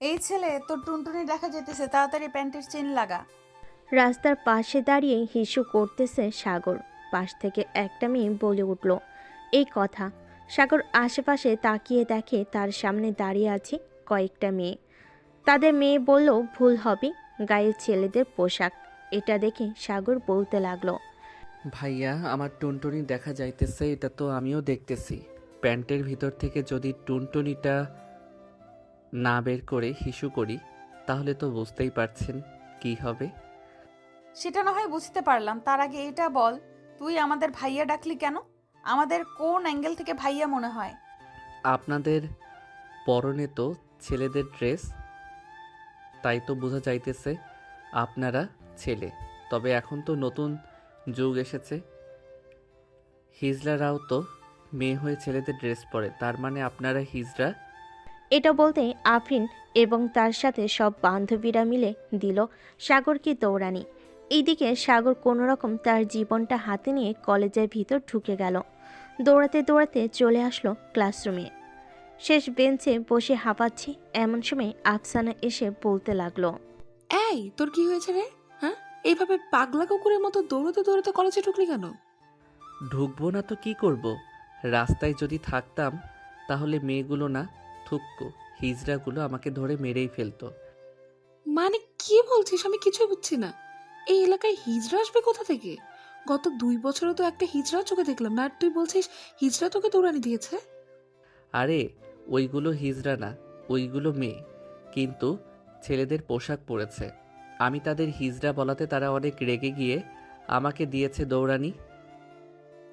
এই ছেলে তোর টুনটুনি দেখা যেতেছে, তাড়াতাড়ি প্যান্টের চেন লাগা। রাস্তার পাশে দাঁড়িয়ে হিসু করতেছে সাগর। পাশ থেকে একটা মেয়ে বলে উঠল এই কথা। সাগর আশেপাশে তাকিয়ে দেখে তার সামনে দাঁড়িয়ে আছে কয়েকটা মেয়ে। তাদের মেয়ে বলল ভুল হবে, গায়ে ছেলেদের পোশাক। এটা দেখে সাগর বলতে লাগলো, ভাইয়া, আমার টুনটুনি দেখা যাইতেছে, এটা তো আমিও দেখতেছি। প্যান্টের ভিতর থেকে যদি টুনটুনিটা না বের করে হিসু করি, তাহলে তো বুঝতেই পারছেন কি হবে। সেটা না হয় বুঝতে পারলাম, তার আগে এটা বল, তুই আমাদের ভাইয়া ডাকলি কেন? আমাদের কোন অ্যাঙ্গেল থেকে ভাইয়া মনে হয়? আপনাদের পরনে তো ছেলেদের ড্রেস, তাই তো বোঝা যাইতেছে আপনারা ছেলে। তবে এখন তো নতুন যুগ এসেছে, হিজড়ারাও তো মেয়ে হয়ে ছেলেদের ড্রেস পরে, তার মানে আপনারা হিজড়া। এটা বলতেই আফরিন এবং তার সাথে সব বান্ধবীরা মিলে দিল সাগরকে দৌড়ানি। এইদিকে সাগর কোনোরকম তার জীবনটা হাতে নিয়ে কলেজের ভিতর ঢুকে গেল। দৌড়াতে দৌড়াতে চলে আসলো ক্লাসরুমে। শেষ বেঞ্চে বসে হাঁপাচ্ছে এমন সময় আফসানা এসে বলতে লাগলো, এই তোর কি হয়েছে রে? হ্যাঁ, এইভাবে পাগলা কুকুরের মতো দৌড়তে দৌড়তে কলেজে ঢুকলি কেন? ঢুকবো না তো কি করব? রাস্তায় যদি থাকতাম তাহলে মেয়েগুলো না, থুক্কো হিজড়াগুলো আমাকে ধরে মেরেই ফেলতো। মানে কি বলছিস? আমি কিছুই বুঝছি না। এই এলাকায় হিজড়া আসবে কোথা থেকে? গত 2 বছরে তো একটা হিজড়া চোখে দেখলাম না, আর তুই বলছিস হিজড়া তোকে দৌড়ানি দিয়েছে? আরে, ওইগুলো হিজড়া না, ওইগুলো মেয়ে, কিন্তু ছেলেদের পোশাক পরেছে। আমি তাদের হিজড়া বলাতে তারা অনেক রেগে গিয়ে আমাকে দিয়েছে দৌড়ানি।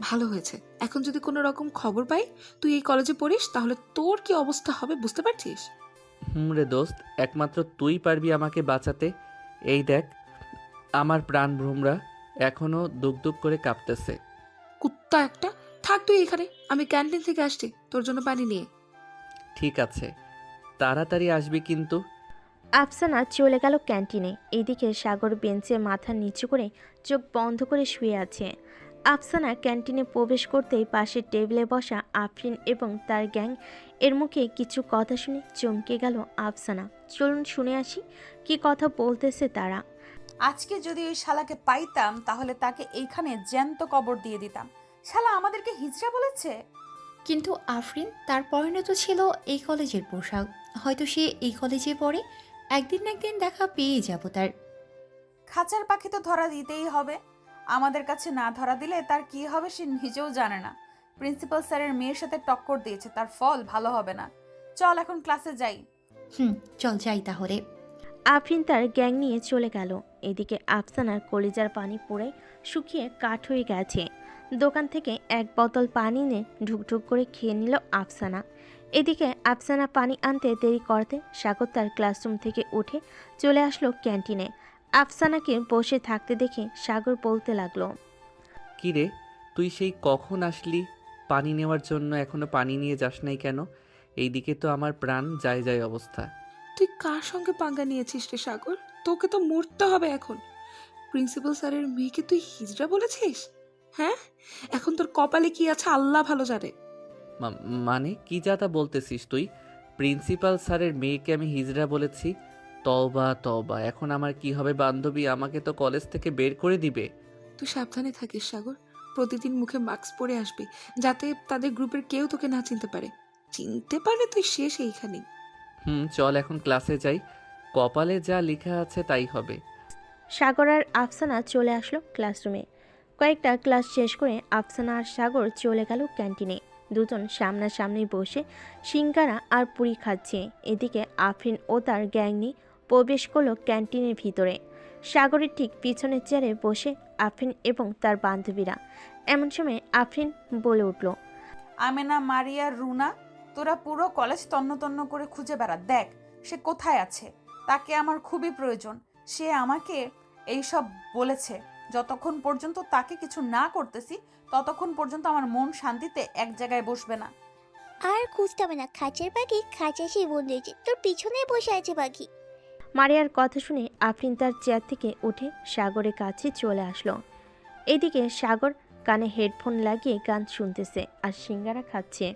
ভালো হয়েছে। এখন যদি কোনো রকম খবর পাই তুই এই কলেজে পড়িস, তাহলে তোর কি অবস্থা হবে বুঝতে পারছিস? রে দোস্ত, একমাত্র তুই পারবি আমাকে বাঁচাতে। এই দেখ, আমার প্রাণ ভ্রমরা এখনো দুক দুক করে কাঁপতেছে। কুত্তা একটা! থাক তুই এখানে, আমি ক্যান্টিন থেকে আসছি তোর জন্য পানি নিয়ে। ঠিক আছে, তাড়াতাড়ি আসবি কিন্তু। আফসানা চলে গেল ক্যান্টিনে। এদিকে সাগর বেঞ্চে মাথা নিচু করে চোখ বন্ধ করে শুয়ে আছে। আফসানা ক্যান্টিনে প্রবেশ করতেই পাশের টেবিলে বসা আফরিন এবং তার গ্যাং এর মুখে কিছু কথা শুনে চমকে গেল আফসানা। চলুন শুনে আসি কি কথা বলতেছে তারা। আজকে যদি ওই শালাকে পাইতাম তাহলে তাকে এইখানে জ্যান্ত কবর দিয়ে দিতাম। শালা আমাদেরকে হিজড়া বলেছে। কিন্তু আফরিন, তার পরনে তো ছিল এই কলেজের পোশাক। হয়তো সে এই কলেজে পড়ে। একদিন না একদিন দেখা পেয়ে যাব তার। খাঁচার পাখি তো ধরা দিতেই হবে। আমাদের কাছে না ধরা দিলে তার কি হবে সে নিজেও জানে না। প্রিন্সিপাল স্যারের মেয়ের সাথে টক্কর দিয়েছে, তার ফল ভালো হবে না। চল এখন ক্লাসে যাই। হুম, চল যাই তাহলে। আফরিন তার গ্যাং নিয়ে চলে গেল। এদিকে আফসানার কলিজার পানি পুড়ে শুকিয়ে কাঠ হয়ে গেছে। দোকান থেকে এক বোতল পানি নিয়ে ঢুকঢুক করে খেয়ে নিল আফসানা। এদিকে আফসানা পানি আনতে দেরি করতে সাগর তার ক্লাসরুম থেকে উঠে চলে আসলো ক্যান্টিনে। আফসানাকে বসে থাকতে দেখে সাগর বলতে লাগলো, কি রে, তুই সেই কখন আসলি পানি নেওয়ার জন্য? এখনো পানি নিয়ে যাস নাই কেন? এইদিকে তো আমার প্রাণ যায় যায় অবস্থা। তুই কার সঙ্গে পাঙ্গা নিয়েছিস রে সাগর? তোকে তো মরতে হবে এখন। প্রিন্সিপাল স্যারের মেয়েকে তুই হিজড়া বলেছিস? হ্যাঁ, এখন তোর কপালে কি আছে আল্লাহ ভালো জানে। মানে কি যা তা বলতেছিস তুই? প্রিন্সিপাল স্যারের মেয়েকে আমি হিজড়া বলেছি? তওবা তওবা, এখন আমার কি হবে? বান্ধবী আমাকে তো কলেজ থেকে বের করে দিবে। তুই সাবধানে থাকিস সাগর। প্রতিদিন মুখে মাস্ক পরে আসবি, যাতে তাদের গ্রুপের কেউ তোকে না চিনতে পারে। চিনতে পারলে তুই শেষ এইখানেই। চল এখন ক্লাসে যাই, কপালে যা লেখা আছে তাই হবে। সাগর আর আফসানা চলে আসলো ক্লাসরুমে। কয়েকটা ক্লাস শেষ করে আফসানা আর সাগর চলে গেল ক্যান্টিনে। দুজন সামনাসামনি বসে সিঙ্গারা আর পুরি খাচ্ছে। এদিকে আফরিন ও তার গ্যাং নিয়ে প্রবেশ করলো ক্যান্টিনের ভিতরে। সাগরের ঠিক পিছনের চেয়ারে বসে আফরিন এবং তার বান্ধবীরা। এমন সময় আফরিন বলে উঠল, আমেনা, মারিয়া, রুনা, তোরা পুরো কলেজ তন্ন তন্ন করে খুঁজে বেড়া, দেখ সে কোথায় আছে। তাকে আমার খুবই প্রয়োজন। সে আমাকে এইসব বলেছে। যতক্ষণ পর্যন্ত তাকে কিছু না করতেছি ততক্ষণ পর্যন্ত আমার মন শান্তিতে এক জায়গায় বসবে না। আর খুঁজতে হবে না, খাঁচার পাখি খাঁচায় সেই বন্ধু তোর পিছনে বসে আছে পাখি। মারিয়ার কথা শুনে আফরিন তার চেয়ার থেকে উঠে সাগরের কাছে চলে আসলো। এদিকে সাগর কানে হেডফোন লাগিয়ে গান শুনতেছে আর সিঙ্গারা খাচ্ছে।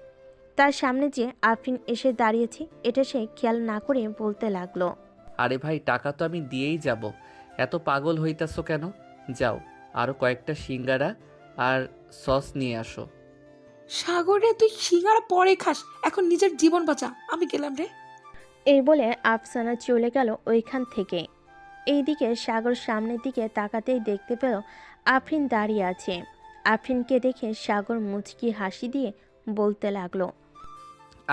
তার সামনে যে আফরিন এসে দাঁড়িয়েছে এটা সে খেয়াল না করে বলতে লাগলো। আরে ভাই, টাকা তো আমি দিয়েই যাব, এত পাগল হইতাছো কেন? যাও, আরও কয়েকটা সিঙ্গারা আর সস নিয়ে আসো। সাগরে তুই সিঙ্গারা পরে খাস, এখন নিজের জীবন বাঁচা, আমি গেলাম রে। এই বলে আফসানা চলে গেল ওইখান থেকে। এইদিকে সাগর সামনের দিকে তাকাতেই দেখতে পেল আফরিন দাঁড়িয়ে আছে। আফরিনকে দেখে সাগর মুচকি হাসি দিয়ে বলতে লাগলো।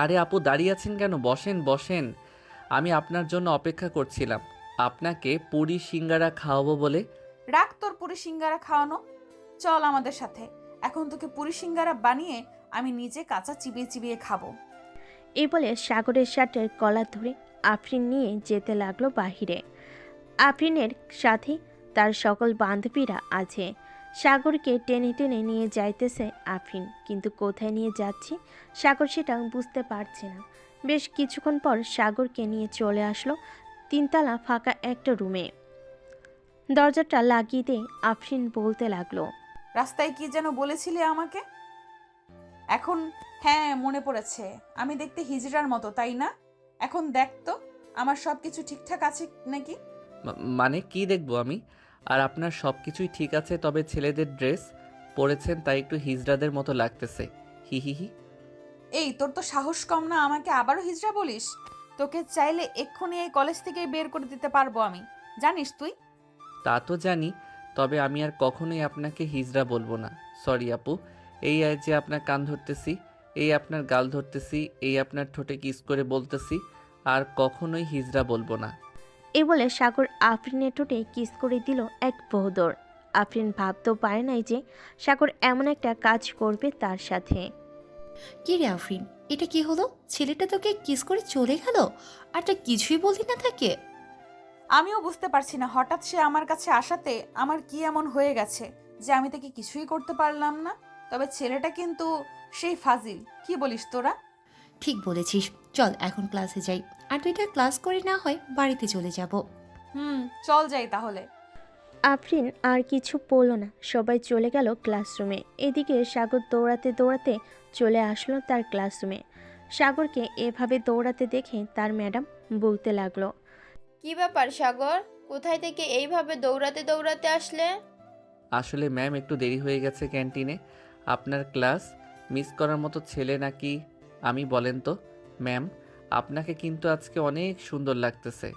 আরে আপু, দাঁড়িয়ে আছেন কেন? বসেন বসেন, আমি আপনার জন্য অপেক্ষা করছিলাম, আপনাকে পুরি সিঙ্গারা খাওয়াবো বলে। রাখ তোর পুরি সিঙ্গারা খাওয়ানো, চল আমাদের সাথে। এখন তোকে পুরি সিঙ্গারা বানিয়ে আমি নিজে কাঁচা চিবিয়ে চিবিয়ে খাবো। এই বলে সাগরের শার্টের কলার ধরে আফরিন নিয়ে যেতে লাগলো বাহিরে। আফরিনের সাথে তার সকল বান্ধবীরা আছে। সাগরকে টেনে টেনে নিয়ে যাইতেছে আফরিন, কিন্তু কোথায় নিয়ে যাচ্ছে সাগর সেটা বুঝতে পারছে না। বেশ কিছুক্ষণ পর সাগরকে নিয়ে চলে আসলো তিনতলা ফাঁকা একটা রুমে। দরজাটা লাগিয়ে দিয়ে আফরিন বলতে লাগলো। রাস্তায় কি যেন বলেছিলে আমাকে? এখন হ্যাঁ মনে পড়েছে, আমি দেখতে হিজড়ার মতো, তাই না? এখন দেখ তো আমার সব কিছু ঠিকঠাক আছে নাকি। মানে কি দেখবো আমি? আর আপনার সব কিছুই ঠিক আছে, তবে ছেলেদের ড্রেস পরেছেন তাই একটু হিজড়াদের মতো লাগতেছে, হি হি হি। এই তোর তো সাহস কম না আমাকে আবারও হিজড়া বলিস? তোকে চাইলে এক্ষুনি এই কলেজ থেকেই বের করে দিতে পারবো আমি, জানিস তুই? তা তো জানি, তবে আমি আর কখনোই আপনাকে হিজড়া বলবো না। সরি আপু, এই যে আপনার কান ধরতেছি, এই আপনার গাল ধরতেছি, এই আপনার ঠোঁটে কিস করে বলতেছি, আর কখনোই হিজড়া বলবো না। এই বলে সাগর আফরিনের ঠোঁটে কিস করে দিল এক বহদর। আফরিন ভাবতেও পারে নাই যে সাগর এমন একটা কাজ করবে তার সাথে। কি রে আফরিন, এটা কি হলো? ছেলেটা তোকে কিস করে চলে গেল আর তুই কিছুই বললি না তাকে? আমিও বুঝতে পারছি না হঠাৎ সে আমার কাছে আসাতে আমার কি এমন হয়ে গেছে যে আমি তাকে কিছুই করতে পারলাম না। তবে ছেলেটা কিন্তু সেই ফাজিল, কি বলিস তোরা? ঠিক বলেছিস, চল এখন ক্লাসে যাই, আর দুইটা ক্লাস করে না হয় বাড়িতে চলে যাব। চল যাই তাহলে। আফরিন আর কিছু বলল না, সবাই চলে গেল ক্লাসরুমে। এদিকে সাগর দৌড়াতে দৌড়াতে চলে আসলো তার ক্লাসরুমে। সাগরকে এভাবে দৌড়াতে দেখে তার ম্যাডাম বলতে লাগলো। কি ব্যাপার সাগর, কোথায় থেকে এইভাবে দৌড়াতে দৌড়াতে আসলে? আসলে ম্যাম, একটু দেরি হয়ে গেছে ক্যান্টিনে। আপনার ক্লাস মিস করার মতো ছেলে নাকি আমি বলেন তো? ম্যাম, আপনাকে কিন্তু আজকে অনেক সুন্দর লাগতেছে।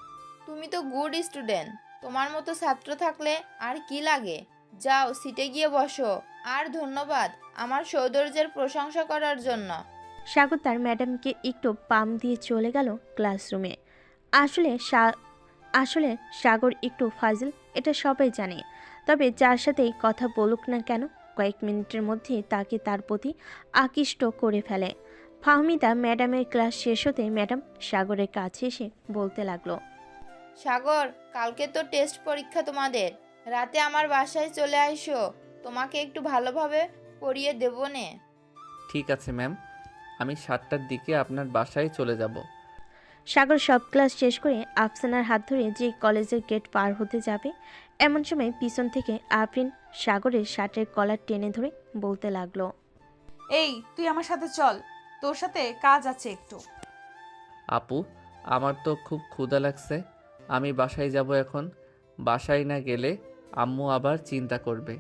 তুমি তো গুড স্টুডেন্ট, তোমার মতো ছাত্র থাকলে আর কি লাগে। যাও সিটে গিয়ে বসো। আর ধন্যবাদ আমার সৌন্দর্যের প্রশংসা করার জন্য। সাগর তার ম্যাডামকে একটু পাম দিয়ে চলে গেল ক্লাসরুমে। আসলে সাগর একটু ফাজিল, এটা সবাই জানে। তবে যার সাথেই কথা বলুক না কেন, কয়েক মিনিটের মধ্যে তাকে তার প্রতি আকৃষ্ট করে ফেলে। ফাহমিদা ম্যাডামের ক্লাস শেষ হতে ম্যাডাম সাগরের কাছে এসে বলতে লাগলো। সাগর, কালকে তো টেস্ট পরীক্ষা তোমাদের, রাতে আমার বাসায় চলে আইসো, তোমাকে একটু ভালোভাবে পড়িয়ে দেবো নে। ঠিক আছে ম্যাম, আমি 7টার দিকে আপনার বাসায় চলে যাব। সাগর সব ক্লাস শেষ করে আফসানার হাত ধরে যে কলেজের গেট পার হতে যাবে, এমন সময় পিছন থেকে আফরিন সাগরের শার্টের কলার টেনে ধরে বলতে লাগলো। এই তুই আমার সাথে চল, তোর সাথে কাজ আছে একটু। আপু, আমার তো খুব ক্ষুধা লাগছে, আমি বাসায় যাব এখন। বাসায় না গেলে আম্মু আবার চিন্তা করবে।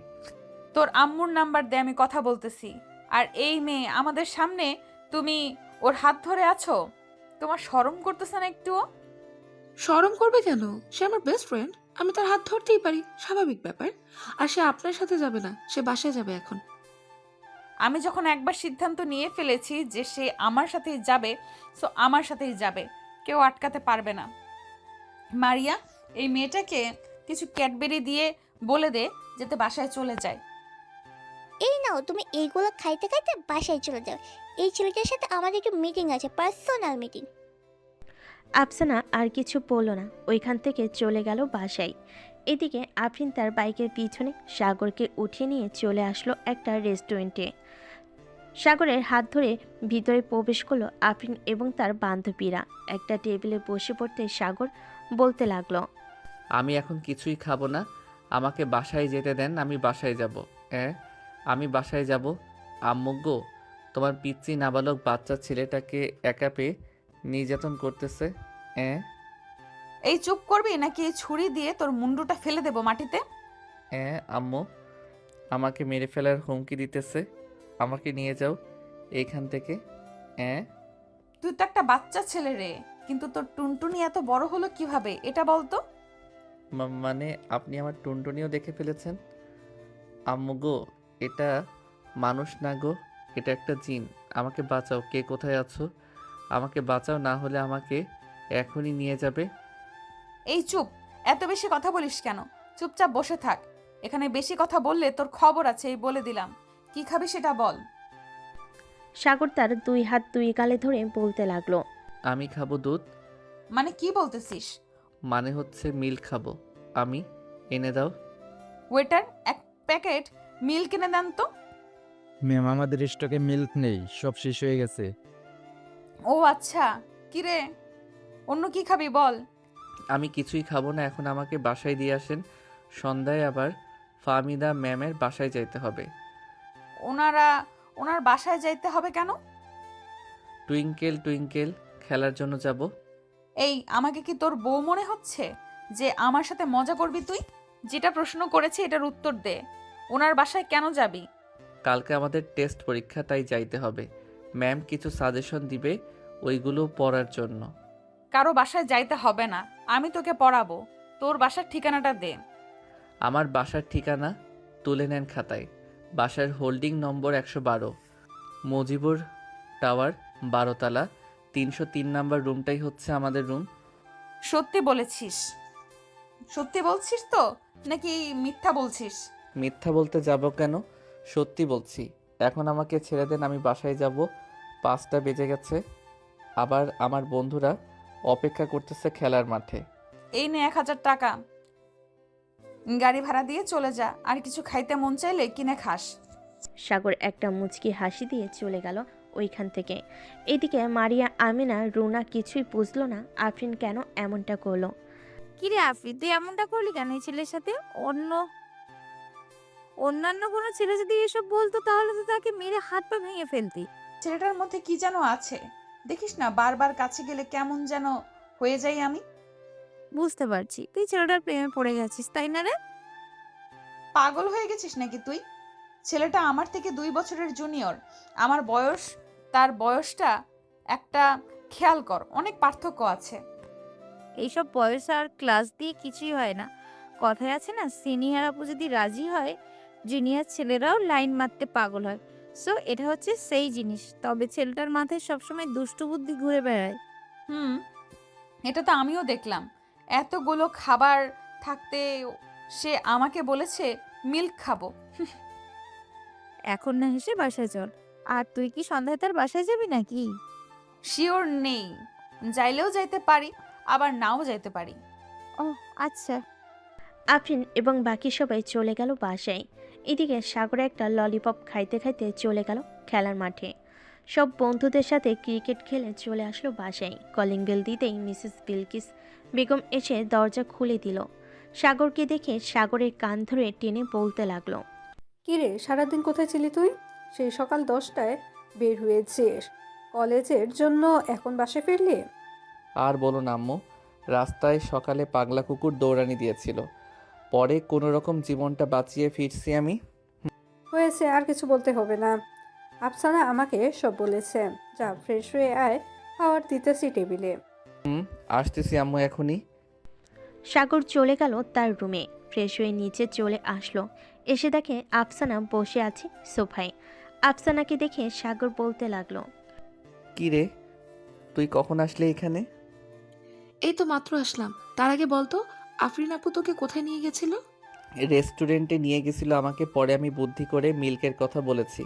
তোর আম্মুর নাম্বার দে, আমি কথা বলতেছি। আর এই মেয়ে আমাদের সামনে তুমি ওর হাত ধরে আছো, তোমার শরম করতেছে না একটুও? শরম করবে কেন? সে আমার বেস্ট ফ্রেন্ড, আমি তার হাত ধরতেই পারি, স্বাভাবিক ব্যাপার। আর সে আপনার সাথে যাবে না, সে বাসায় যাবে এখন। আমি যখন একবার সিদ্ধান্ত নিয়ে ফেলেছি যে সে আমার সাথেই যাবে, সো আমার সাথেই যাবে, কেউ আটকাতে পারবে না। মারিয়া, এই মেয়েটাকে কিছু ক্যাডবেরি দিয়ে বলে দে যাতে বাসায় চলে যায়। এই নাও, তুমি এইগুলো খাইতে খাইতে বাসায় চলে যাও। এই ছেলেটার সাথে আমাদের একটু মিটিং আছে, পার্সোনাল মিটিং। আফসানা আর কিছু বলল না, ওইখান থেকে চলে গেল বাসায়। এদিকে আফরিন তার বাইকের পিছনে সাগরকে উঠিয়ে নিয়ে চলে আসলো একটা রেস্টুরেন্টে। সাগরের হাত ধরে ভিতরে প্রবেশ করলো আফরিন এবং তার বান্ধবীরা। একটা টেবিলে বসে পড়তে সাগর বলতে লাগলো। আমি এখন কিছুই খাবো না, আমাকে বাসায় যেতে দেন, আমি বাসায় যাব। আমি বাসায় যাব। আম্মু গো, তোমার পিচ্চি নাবালক বাচ্চা ছেলেটাকে একা পেয়ে নির্যাতন করতেছে। এই চুপ করবি নাকি এই ছুরি দিয়ে তোর মুন্ডুটা ফেলে দেবো মাটিতে? আম্মু আমাকে মেরে ফেলার হুমকি দিতেছে। আমাকে নিয়ে যাও এইখান থেকে। তুই তো একটা বাচ্চা ছেলে রে, কিন্তু তোর টুনটুনি এত বড় হলো কিভাবে এটা বলতো? মানে আপনি আমার টুনটুনিও দেখে ফেলেছেন? আম্মু গো, এটা মানুষ না গো, এটা একটা জিন। আমাকে বাঁচাও, কে কোথায় আছো? আমাকে বাঁচাও, না হলে আমাকে এখনই নিয়ে যাবে। এই চুপ, এত বেশি কথা বলিস কেন? চুপচাপ বসে থাক। এখানে বেশি কথা বললে তোর খবর আছে, এই বলে দিলাম। কি খাবি সেটা বল। সাগর তার 2 হাত 2 গালে ধরে বলতে লাগলো। আমি খাবো দুধ। মানে কি বলতেছিস? মানে হচ্ছে মিল্ক খাবো আমি। এনে দাও। ওয়েটার, এক প্যাকেট মিল্ক কিনে দেন তো। ম্যাম, আমাদের স্টকে মিল্ক নেই, সব শেষ হয়ে গেছে। ও আচ্ছা, কি রে, অন্য কি খাবি বল। আমি কিছুই খাবো না, এখন আমাকে বাসায় দিয়ে আসেন। সন্ধ্যায় আবার ফাহমিদা ম্যামের বাসায় যাইতে হবে। ওনার বাসায় যাইতে হবে কেন? টুইঙ্কেল টুইঙ্কেল খেলার জন্য যাব। এই, আমাকে কি তোর বউ মনে হচ্ছে যে আমার সাথে মজা করবি তুই? যেটা প্রশ্ন করেছি এটার উত্তর দে। ওনার বাসায় কেন যাবি? কালকে আমাদের টেস্ট পরীক্ষা, তাই যাইতে হবে। ম্যাম কিছু সাজেশন দিবে, ওইগুলো পড়ার জন্য। কারো বাসায় যাইতে হবে না, আমি তোকে পড়াবো। তোর বাসার ঠিকানাটা দে। আমার বাসার ঠিকানা তুলে নেন খাতায়। বাসার হোল্ডিং নম্বর 112, মজিবুর টাওয়ার, 12 তলা, 303 নাম্বার রুমটাই হচ্ছে আমাদের রুম। সত্যি বলেছিস? সত্যি বলছিস তো নাকি মিথ্যা বলছিস? মিথ্যা বলতে যাব কেন, সত্যি বলছি। এখন আমাকে ছেড়ে দেন, আমি বাসায় যাব। 5টা বেজে গেছে। আবার আমার বন্ধুরা অপেক্ষা করতেছে খেলার মাঠে। এই নে 1000 টাকা, গাড়ি ভাড়া দিয়ে চলে যা। আর কিছু খাইতে মন চাইলে কিনে খাস। সাগর একটা মুচকি হাসি দিয়ে চলে গেল ওইখান থেকে। এদিকে মারিয়া, আমিনা, রুনা কিছুই বুঝলো না আফরিন কেন এমনটা করলো। কিরে আফরিন, তুই এমনটা করলি কেন এই ছেলের সাথে? অন্যান্য কোনো ছেলে যদি এসব বলতো তাহলে তো তাকে মেরে হাত পা ভেঙে ফেলতি। ছেলেটার মধ্যে কি যেন আছে, দেখিস না বারবার কাছে গেলে কেমন যেন হয়ে যাই আমি। বুঝতে পারছি তুই ছেলেটার প্রেমে পড়ে গেছিস, তাই না রে? পাগল হয়ে গেছিস নাকি তুই? ছেলেটা আমার থেকে 2 বছরের জুনিয়র। আমার বয়স, তার বয়সটা একটা খেয়াল কর, অনেক পার্থক্য আছে। এইসব বয়স আর ক্লাস দিয়ে কিছুই হয় না। কথায় আছে না, সিনিয়র আপু যদি রাজি হয় জুনিয়র ছেলেরাও লাইন মারতে পাগল হয়। সো এটা হচ্ছে সেই জিনিস। তবে ছেলেটার মাথায় সবসময় দুষ্টু বুদ্ধি ঘুরে বেড়ায়। এটা তো আমিও দেখলাম। এতগুলো খাবার থাকতে সে আমাকে বলেছে মিল্ক খাবো। এখন না হেসে বাসায় চল। আর তুই কি সন্ধ্যায় তার বাসায় যাবি নাকি? শিওর নেই, যাইলেও যাইতে পারি আবার নাও যাইতে পারি। ও আচ্ছা। আফরিন এবং বাকি সবাই চলে গেল বাসায়। এদিকে সাগরে একটা ললিপপ খাইতে খাইতে চলে গেল খেলার মাঠে। সব বন্ধুদের সাথে ক্রিকেট খেলে চলে আসলো বাসায়। কলিং বেল দিতেই মিসেস বিলকিস বেগম এসে দরজা খুলে দিল। সাগরকে দেখে সাগরের কান ধরে টেনে বলতে লাগলো। কিরে, সারাদিন কোথায় ছিলি তুই? সেই সকাল 10টায় বের হয়েছিস কলেজের জন্য, এখন বাসায় ফিরলি? আর বলো না আম্মু, রাস্তায় সকালে পাগলা কুকুর দৌড়ানি দিয়েছিল, পরে কোনো রকম জীবনটা বাঁচিয়ে ফিরছি আমি। হয়েছে, আর কিছু বলতে হবে না। আফসানা আমাকে সব বলেছে। যা, ফ্রেশ হয়ে আয়, খাবার দিতেছি টেবিলে। আসতেছি আম্মু এখনই। সাগর চলে গেল তার রুমে। ফ্রেশ হয়ে নিচে চলে আসলো। এসে দেখে আফসানা বসে আছে সোফায়। আফসানাকে দেখে সাগর বলতে লাগলো। কি রে, তুই কখন আসলে এখানে? এই তো মাত্র আসলাম। তার আগে বলতো, আফরিন আপু তোকে কোথায় নিয়ে গেছিল? রেস্টুরেন্টে নিয়ে গেছিল আমাকে, পরে আমি বুদ্ধি করে মিল্কের কথা বলেছি,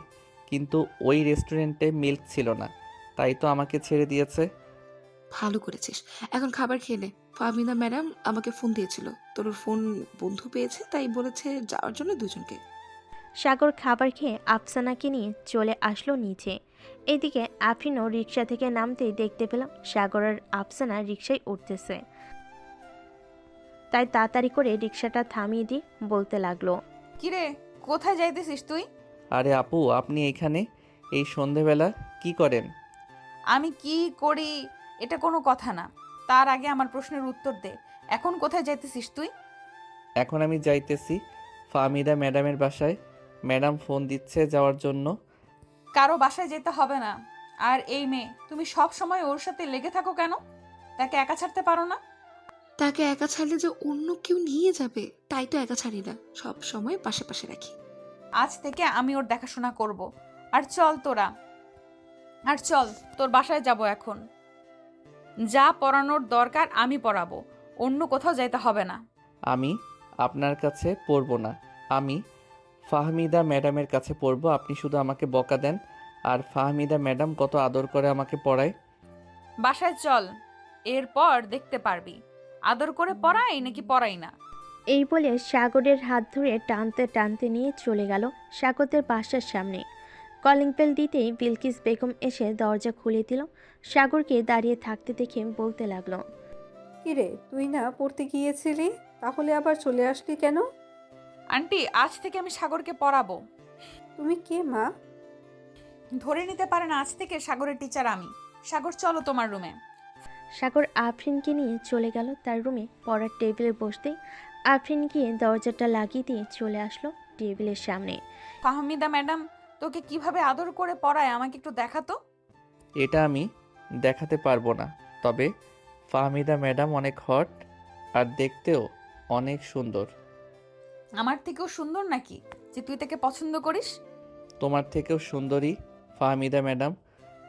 কিন্তু ওই রেস্টুরেন্টে মিল্ক ছিল না, তাই তো আমাকে ছেড়ে দিয়েছে। ভালো করেছিস। এখন খাবার খেয়ে নে। ফাহমিদা ম্যাডাম আমাকে ফোন দিয়েছিল, তোর ফোন বন্ধু পেয়েছে, তাই বলেছে যাওয়ার জন্য দুজনকে। সাগর খাবার খেয়ে আফসানাকে নিয়ে চলে আসলো নিচে। এদিকে আফরিনও রিক্সা থেকে নামতেই দেখতে পেলাম সাগর আর আফসানা রিক্সায় উঠতেছে। তাই তাড়াতাড়ি করে রিক্সাটা থামিয়ে দিয়ে বলতে লাগলো। কিরে, কোথায় যাইতেছিস তুই? আরে আপু, আপনি এখানে? এই সন্ধেবেলা কি করেন? আমি কি করি এটা কোনো কথা না, তার আগে আমার প্রশ্নের উত্তর দে। এখন কোথায় যাইতেছিস তুই? এখন আমি যাইতেছি ফাহমিদা ম্যাডামের বাসায়। ম্যাডাম ফোন দিচ্ছে যাওয়ার জন্য। কারো বাসায় যেতে হবে না। আর এই মেয়ে, তুমি সব সময় ওর সাথে লেগে থাকো কেন? তাকে একা ছাড়তে পারো না? তাকে একা ছাড়লে যে অন্য কেউ নিয়ে যাবে, তাই তো একা ছাড়ি না, সব সময় পাশে পাশে রাখি। আজ থেকে আমি ওর দেখাশোনা করব। আর চল তোরা, আর চল তোর বাসায় যাব এখন। যা পড়ানোর দরকার আমি পড়াবো, অন্য কোথাও যাইতে হবে না। আমি আপনার কাছে পড়ব না, আমি ফাহমিদা ম্যাডামের কাছে পড়ব। আপনি শুধু আমাকে বকা দেন, আর ফাহমিদা ম্যাডাম কত আদর করে আমাকে পড়ায়। বাসায় চল, এরপর দেখতে পারবি আদর করে পড়াই নাকি পড়াই না। এই বলে সাগরের হাত ধরে টানতে টানতে নিয়ে চলে গেল সাগরদের বাসার সামনে। কলিং বেল দিতেই বিলকিস বেগম এসে দরজা খুলে দিল। সাগরকে দাঁড়িয়ে থাকতে দেখে বলতে লাগলো, কিরে, তুই না পড়তে গিয়েছিলি, তাহলে আবার চলে আসলি কেন? আন্টি, আজ থেকে আমি সাগরকে পড়াবো। তুমি কে মা? ধরে নিতে পারেন আজ থেকে সাগরের টিচার আমি। সাগর চলো তোমার রুমে। সাগর আফরিনকে নিয়ে চলে গেল তার রুমে। পড়ার টেবিলে বসতেই আফরিন গিয়ে দরজাটা লাগিয়ে দিয়ে চলে আসলো টেবিলের সামনে। ফাহমিদা ম্যাডাম তোকে কিভাবে আদর করে পড়ায় আমাকে একটু দেখাতো। এটা আমি দেখাতে পারবো না, তবে ফাহমিদা ম্যাডাম অনেক হট আর দেখতেও অনেক সুন্দর। আমার থেকেও সুন্দর নাকি যে তুই তাকে পছন্দ করিস? তোমার থেকেও সুন্দরী ফাহমিদা ম্যাডাম।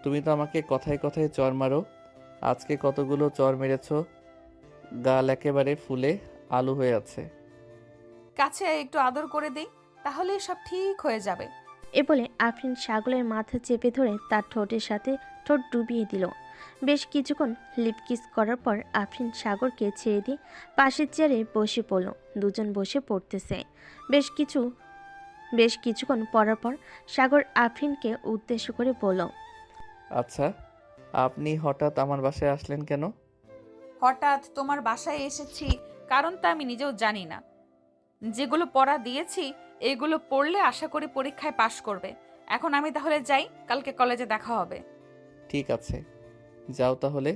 তুমি তো আমাকে কথায় কথায় চর মারো। আজকে কতগুলো চর মেরেছো, গাল একেবারে ফুলে আলু হয়ে আছে। কাছে একটু আদর করে দেই, তাহলে সব ঠিক হয়ে যাবে। এ বলে আফরিন সাগরের মাথা চেপে ধরে তার ঠোঁটের সাথে ঠোঁট ডুবিয়ে দিল। বেশ কিছুক্ষণ লিপকিস করার পর আফরিন সাগরকে ছেড়ে দিয়ে পাশের চেয়ারে বসে পড়ল। দুজন বসে পড়তেছে। বেশ কিছুক্ষণ পড়ার পর সাগর আফরিনকে উদ্দেশ্য করে বলল, আচ্ছা, আপনি হঠাৎ আমার বাসায় আসলেন কেন? হঠাৎ তোমার বাসায় এসেছি কারণটা আমি নিজেও জানি না। যেগুলো পড়া দিয়েছি এগুলো পড়লে আশা করি পরীক্ষায় পাশ করবে। এখন আমি তাহলে যাই, কালকে কলেজে দেখা হবে। ঠিক আছে, যাও তাহলে।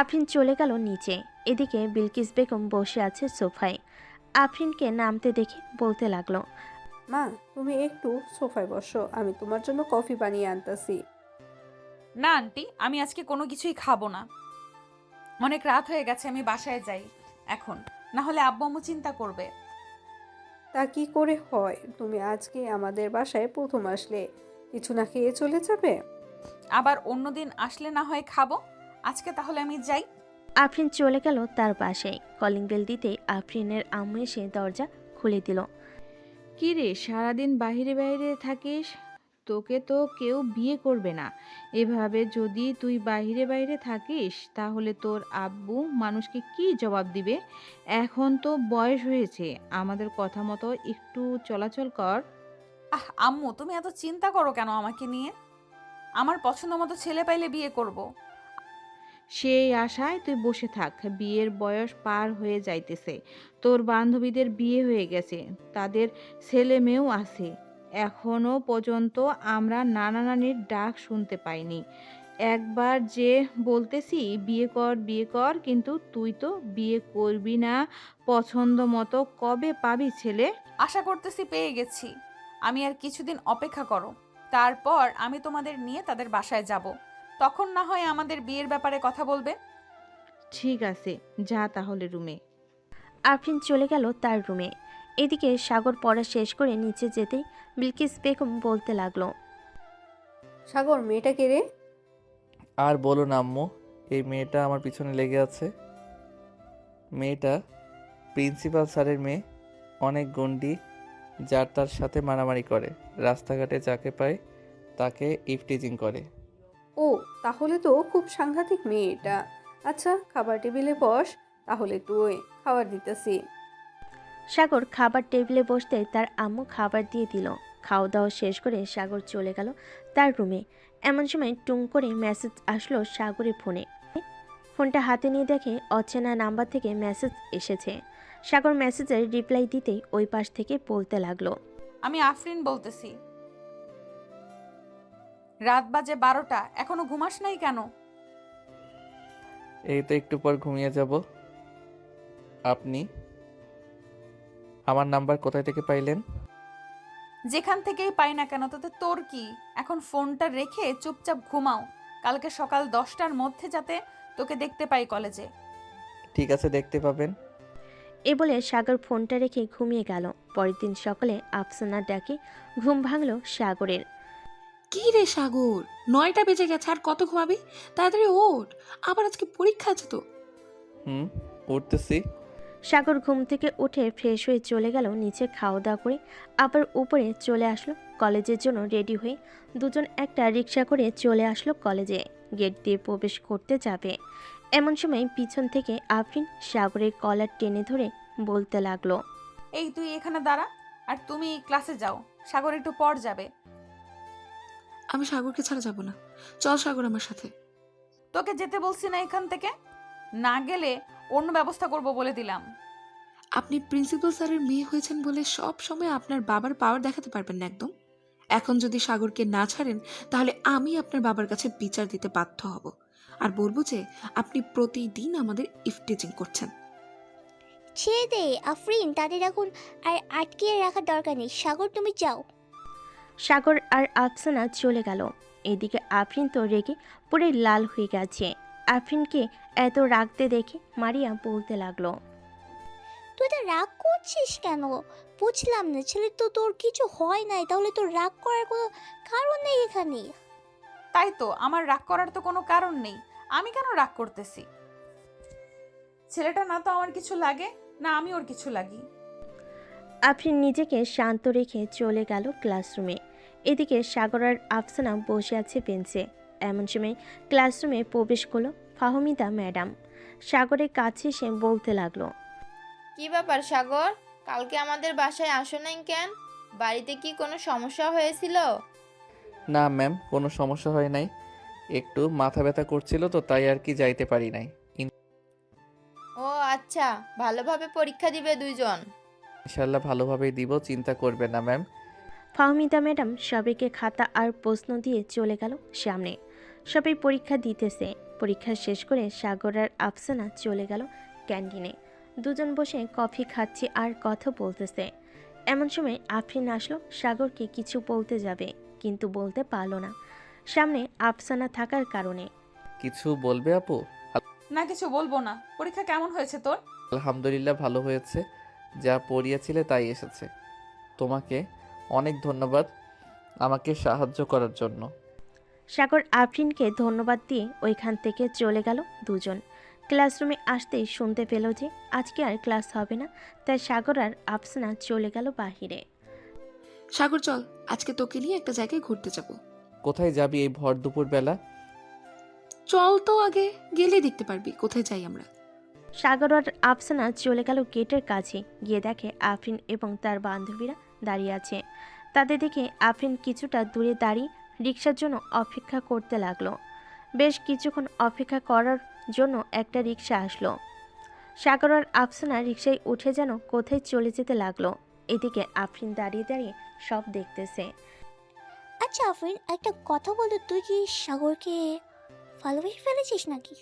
আফরিন চলে গেল নিচে। এদিকে বিলকিস বেগম বসে আছে সোফায়। আফরিনকে নামতে দেখে বলতে লাগলো, মা, তুমি একটু সোফায় বসো, আমি তোমার জন্য কফি বানিয়ে আনতাছি। না আন্টি, আমি আজকে কোনো কিছুই খাবো না। অনেক রাত হয়ে গেছে, আমি বাসায় যাই এখন, না হলে আব্বু আম্মু চিন্তা করবে। তা কি করে হয়? তুমি আজকে আমাদের বাসায় প্রথম আসলে, কিছু না খেয়ে চলে যাবে? আবার অন্যদিন আসলে না হয় খাবো, আজকে তাহলে আমি যাই। আফরিন চলে গেল তার বাসায়। কলিং বেল দিতেই আফরিনের আম্মু এসে দরজা খুলে দিল। কি রে, সারাদিন বাইরে বাইরে থাকিস? তোকে তো কেউ বিয়ে করবে না। এভাবে যদি তুই বাইরে বাইরে থাকিস তাহলে তোর আব্বু মানুষকে কি জবাব দিবে? এখন তো বয়স হয়েছে, আমাদের কথা মতো একটু চলাচল কর। আম্মু, তুমি এত চিন্তা করো কেন আমাকে নিয়ে? আমার পছন্দ মতো ছেলে পাইলে বিয়ে করব। সেই আশায় তুই বসে থাক। বিয়ের বয়স পার হয়ে যাইতেছে, তোর বান্ধবীদের বিয়ে হয়ে গেছে, তাদের ছেলে মেয়েও আছে। এখনো পর্যন্ত আমরা নানা নানির ডাক শুনতে পাইনি। একবার যে বলতেছি বিয়ে কর বিয়ে কর, কিন্তু তুই তো বিয়ে করবি না। পছন্দ মতো কবে পাবি ছেলে? আশা করতেছি পেয়ে গেছি। আমি আর কিছুদিন অপেক্ষা করো, তারপর আমি তোমাদের নিয়ে তাদের বাসায় যাব। তখন না হয় আমাদের বিয়ের ব্যাপারে কথা বলবে। ঠিক আছে, যা তাহলে রুমে। আফরিন চলে গেল তার রুমে। এদিকে সাগর পড়া শেষ করে নিচে যেতেই বিলকিস বেগম বলতে লাগলো, সাগর, মেয়েটা কে রে? আর বলো না আম্মু, এই মেয়েটা আমার পিছনে লেগে আছে। মেয়েটা প্রিন্সিপাল স্যারের মেয়ে, অনেক গন্ডি, যার তার সাথে মারামারি করে, রাস্তাঘাটে যাকে পায় তাকে ইফটিজিং করে। ও, তাহলে তো খুব সাংঘাতিক মেয়ে এটা। আচ্ছা, খাবার টেবিলে বস, তাহলে তুই খাবার দিতেছি। সাগর খাবার টেবিলে বসতে তার আম্মু খাবার দিয়ে দিল। খাওয়া দাওয়া শেষ করে সাগর চলে গেল তার রুমে। এমন সময় টুং করে মেসেজ আসলো সাগরের ফোনে। ফোনটা হাতে নিয়ে দেখে অচেনা নাম্বার থেকে মেসেজ এসেছে। সাগর মেসেজের রিপ্লাই দিতেই ওই পাশ থেকে বলতে লাগলো, আমি আফরিন বলতেছি। রাত বাজে 12টা, এখনো ঘুমাস নাই কেন? এই তো একটু পর ঘুমিয়ে যাব। আপনি আমার নাম্বার কোথায় থেকে পাইলেন? যেখান থেকেই পাই না কেন, তাতে তোর কি? এখন ফোনটা রেখে চুপচাপ ঘুমাও। কালকে সকাল 10টার মধ্যে যাতে তোকে দেখতে পাই কলেজে। ঠিক আছে, দেখতে পাবেন। এ বলে সাগর ফোনটা রেখে ঘুমিয়ে গেল। পরের দিন সকালে আফসানার ডাকে ঘুম ভাঙল সাগরের। কি রে সাগর, 9টা বেজে গেছে, আর কত ঘুমাবি? তাড়াতাড়ি ওঠ, আবার আজকে পরীক্ষা আছে তো। উঠতেছি। সাগর ঘুম থেকে উঠে ফ্রেশ হয়ে চলে গেল নিচে, খাওয়া দাওয়া করে আবার উপরে চলে আসলো। কলেজের জন্য রেডি হয়ে দুজন একটা রিক্সা করে চলে আসলো কলেজে। গেট দিয়ে প্রবেশ করতে যাবে এমন সময় পিছন থেকে আফরিন সাগরের কলার টেনে ধরে বলতে লাগলো। এই তুই এখানে দাঁড়া, আর তুমি ক্লাসে যাও। সাগর একটু পর যাবে। আমি সাগরকে ছাড়া যাব না, চল সাগর আমার সাথে। তোকে যেতে বলছি না এখান থেকে? না গেলে অন্য ব্যবস্থা করব বলে দিলাম। আপনি প্রিন্সিপাল স্যারের মেয়ে হয়েছেন বলে সব সময় আপনার বাবার পাওয়ার দেখাতে পারবেন না একদম। এখন যদি সাগরকে না ছাড়েন তাহলে আমি আপনার বাবার কাছে বিচার দিতে বাধ্য হব, আর বলবো যে আপনি প্রতিদিন আমাদের ইফটিজিং করছেন। ছেড়ে দে আফরিন, তাদের এখন আর আটকিয়ে রাখার দরকার নেই। সাগর তুমি যাও। সাগর আর আফসানা চলে গেল। এদিকে আফরিন তো রেগে পুরো লাল হয়ে গেছে। আফরিনকে এত রাগতে দেখে মারিয়া বলতে লাগলো। তুই তো রাগ করছিস কেন? বুঝলাম না, ছেলে তো তোর কিছু হয় নাই, তাহলে তোর রাগ করার কোনো কারণ নেই এখানে। তাই তো, আমার রাগ করার তো কোনো কারণ নেই। আমি কেন রাগ করতেছি? ছেলেটা না তো আমার কিছু লাগে, না আমি ওর কিছু লাগি। আফরিন নিজেকে শান্ত রেখে চলে গেল ক্লাসরুমে। এদিকে সাগর আর আফসানা বসে আছে বেঞ্চে। এমন সময় ক্লাসরুমে প্রবেশ করলো ফাহমিদা ম্যাডাম। সাগরের কাছে এসে বলতে লাগলো। কি ব্যাপার সাগর, কালকে আমাদের বাসায় আসো নাই কেন? বাড়িতে কি কোনো সমস্যা হয়েছিল? না ম্যাম, কোনো সমস্যা হয় নাই, একটু মাথা ব্যথা করছিল তো তাই আর কি যাইতে পারি নাই। ও আচ্ছা, ভালোভাবে পরীক্ষা দিবে দুইজন। ইনশাল্লাহ ভালোভাবেই দিব, চিন্তা করবেন না ম্যাম। ফাহমিদা ম্যাডাম সবাইকে খাতা আর প্রশ্ন দিয়ে চলে গেল সামনে। সবাই পরীক্ষা দিতেছে। পরীক্ষা শেষ করে সাগর আর আফসানা চলে গেল ক্যান্টিনে। দুজন বসে কফি খাচ্ছে আর কথা বলতেছে। এমন সময় আফরিন আসলো। সাগরকে কিছু বলতে যাবে কিন্তু বলতে পারলো না, সামনে আফসানা থাকার কারণে। কিছু বলবে আপু? না, কিছু বলবো না। পরীক্ষা কেমন হয়েছে তোর? আলহামদুলিল্লাহ ভালো হয়েছে, যা পড়িয়েছিলে তাই এসেছে। তোমাকে অনেক ধন্যবাদ আমাকে সাহায্য করার জন্য। সাগর আফরিনকে ধন্যবাদ দিয়ে ওইখান থেকে চলে গেল দুজন। ক্লাসরুমে আসতেই শুনতে পেল যে আজকে আর ক্লাস হবে না, তাই সাগর আর আফসানা চলে গেল বাহিরে। সাগর চল, আজকে তোকে নিয়ে একটা জায়গায় ঘুরতে যাব। কোথায় যাবি এই ভর দুপুর বেলা? চল তো, আগে গেলে দেখতে পারবি কোথায় যাই আমরা। সাগর আর আফসানা চলে গেল গেটের কাছে। গিয়ে দেখে আফরিন এবং তার বান্ধবীরা দাঁড়িয়ে আছে। তাদের দেখে আফরিন কিছুটা দূরে দাঁড়িয়ে রিক্সার জন্য অপেক্ষা করতে লাগলো। বেশ কিছুক্ষণ অপেক্ষা করার জন্য একটা রিক্সা আসলো। সাগর আর আফসানা রিক্সায় উঠে যেন কোথায় চলে যেতে লাগলো। এদিকে আফরিন দাঁড়িয়ে দাঁড়িয়ে সব দেখতেছে। আচ্ছা আফরিন, একটা কথা বলতো, তুই কি সাগরকে ভালোবেসে ফেলেছিস নাকি?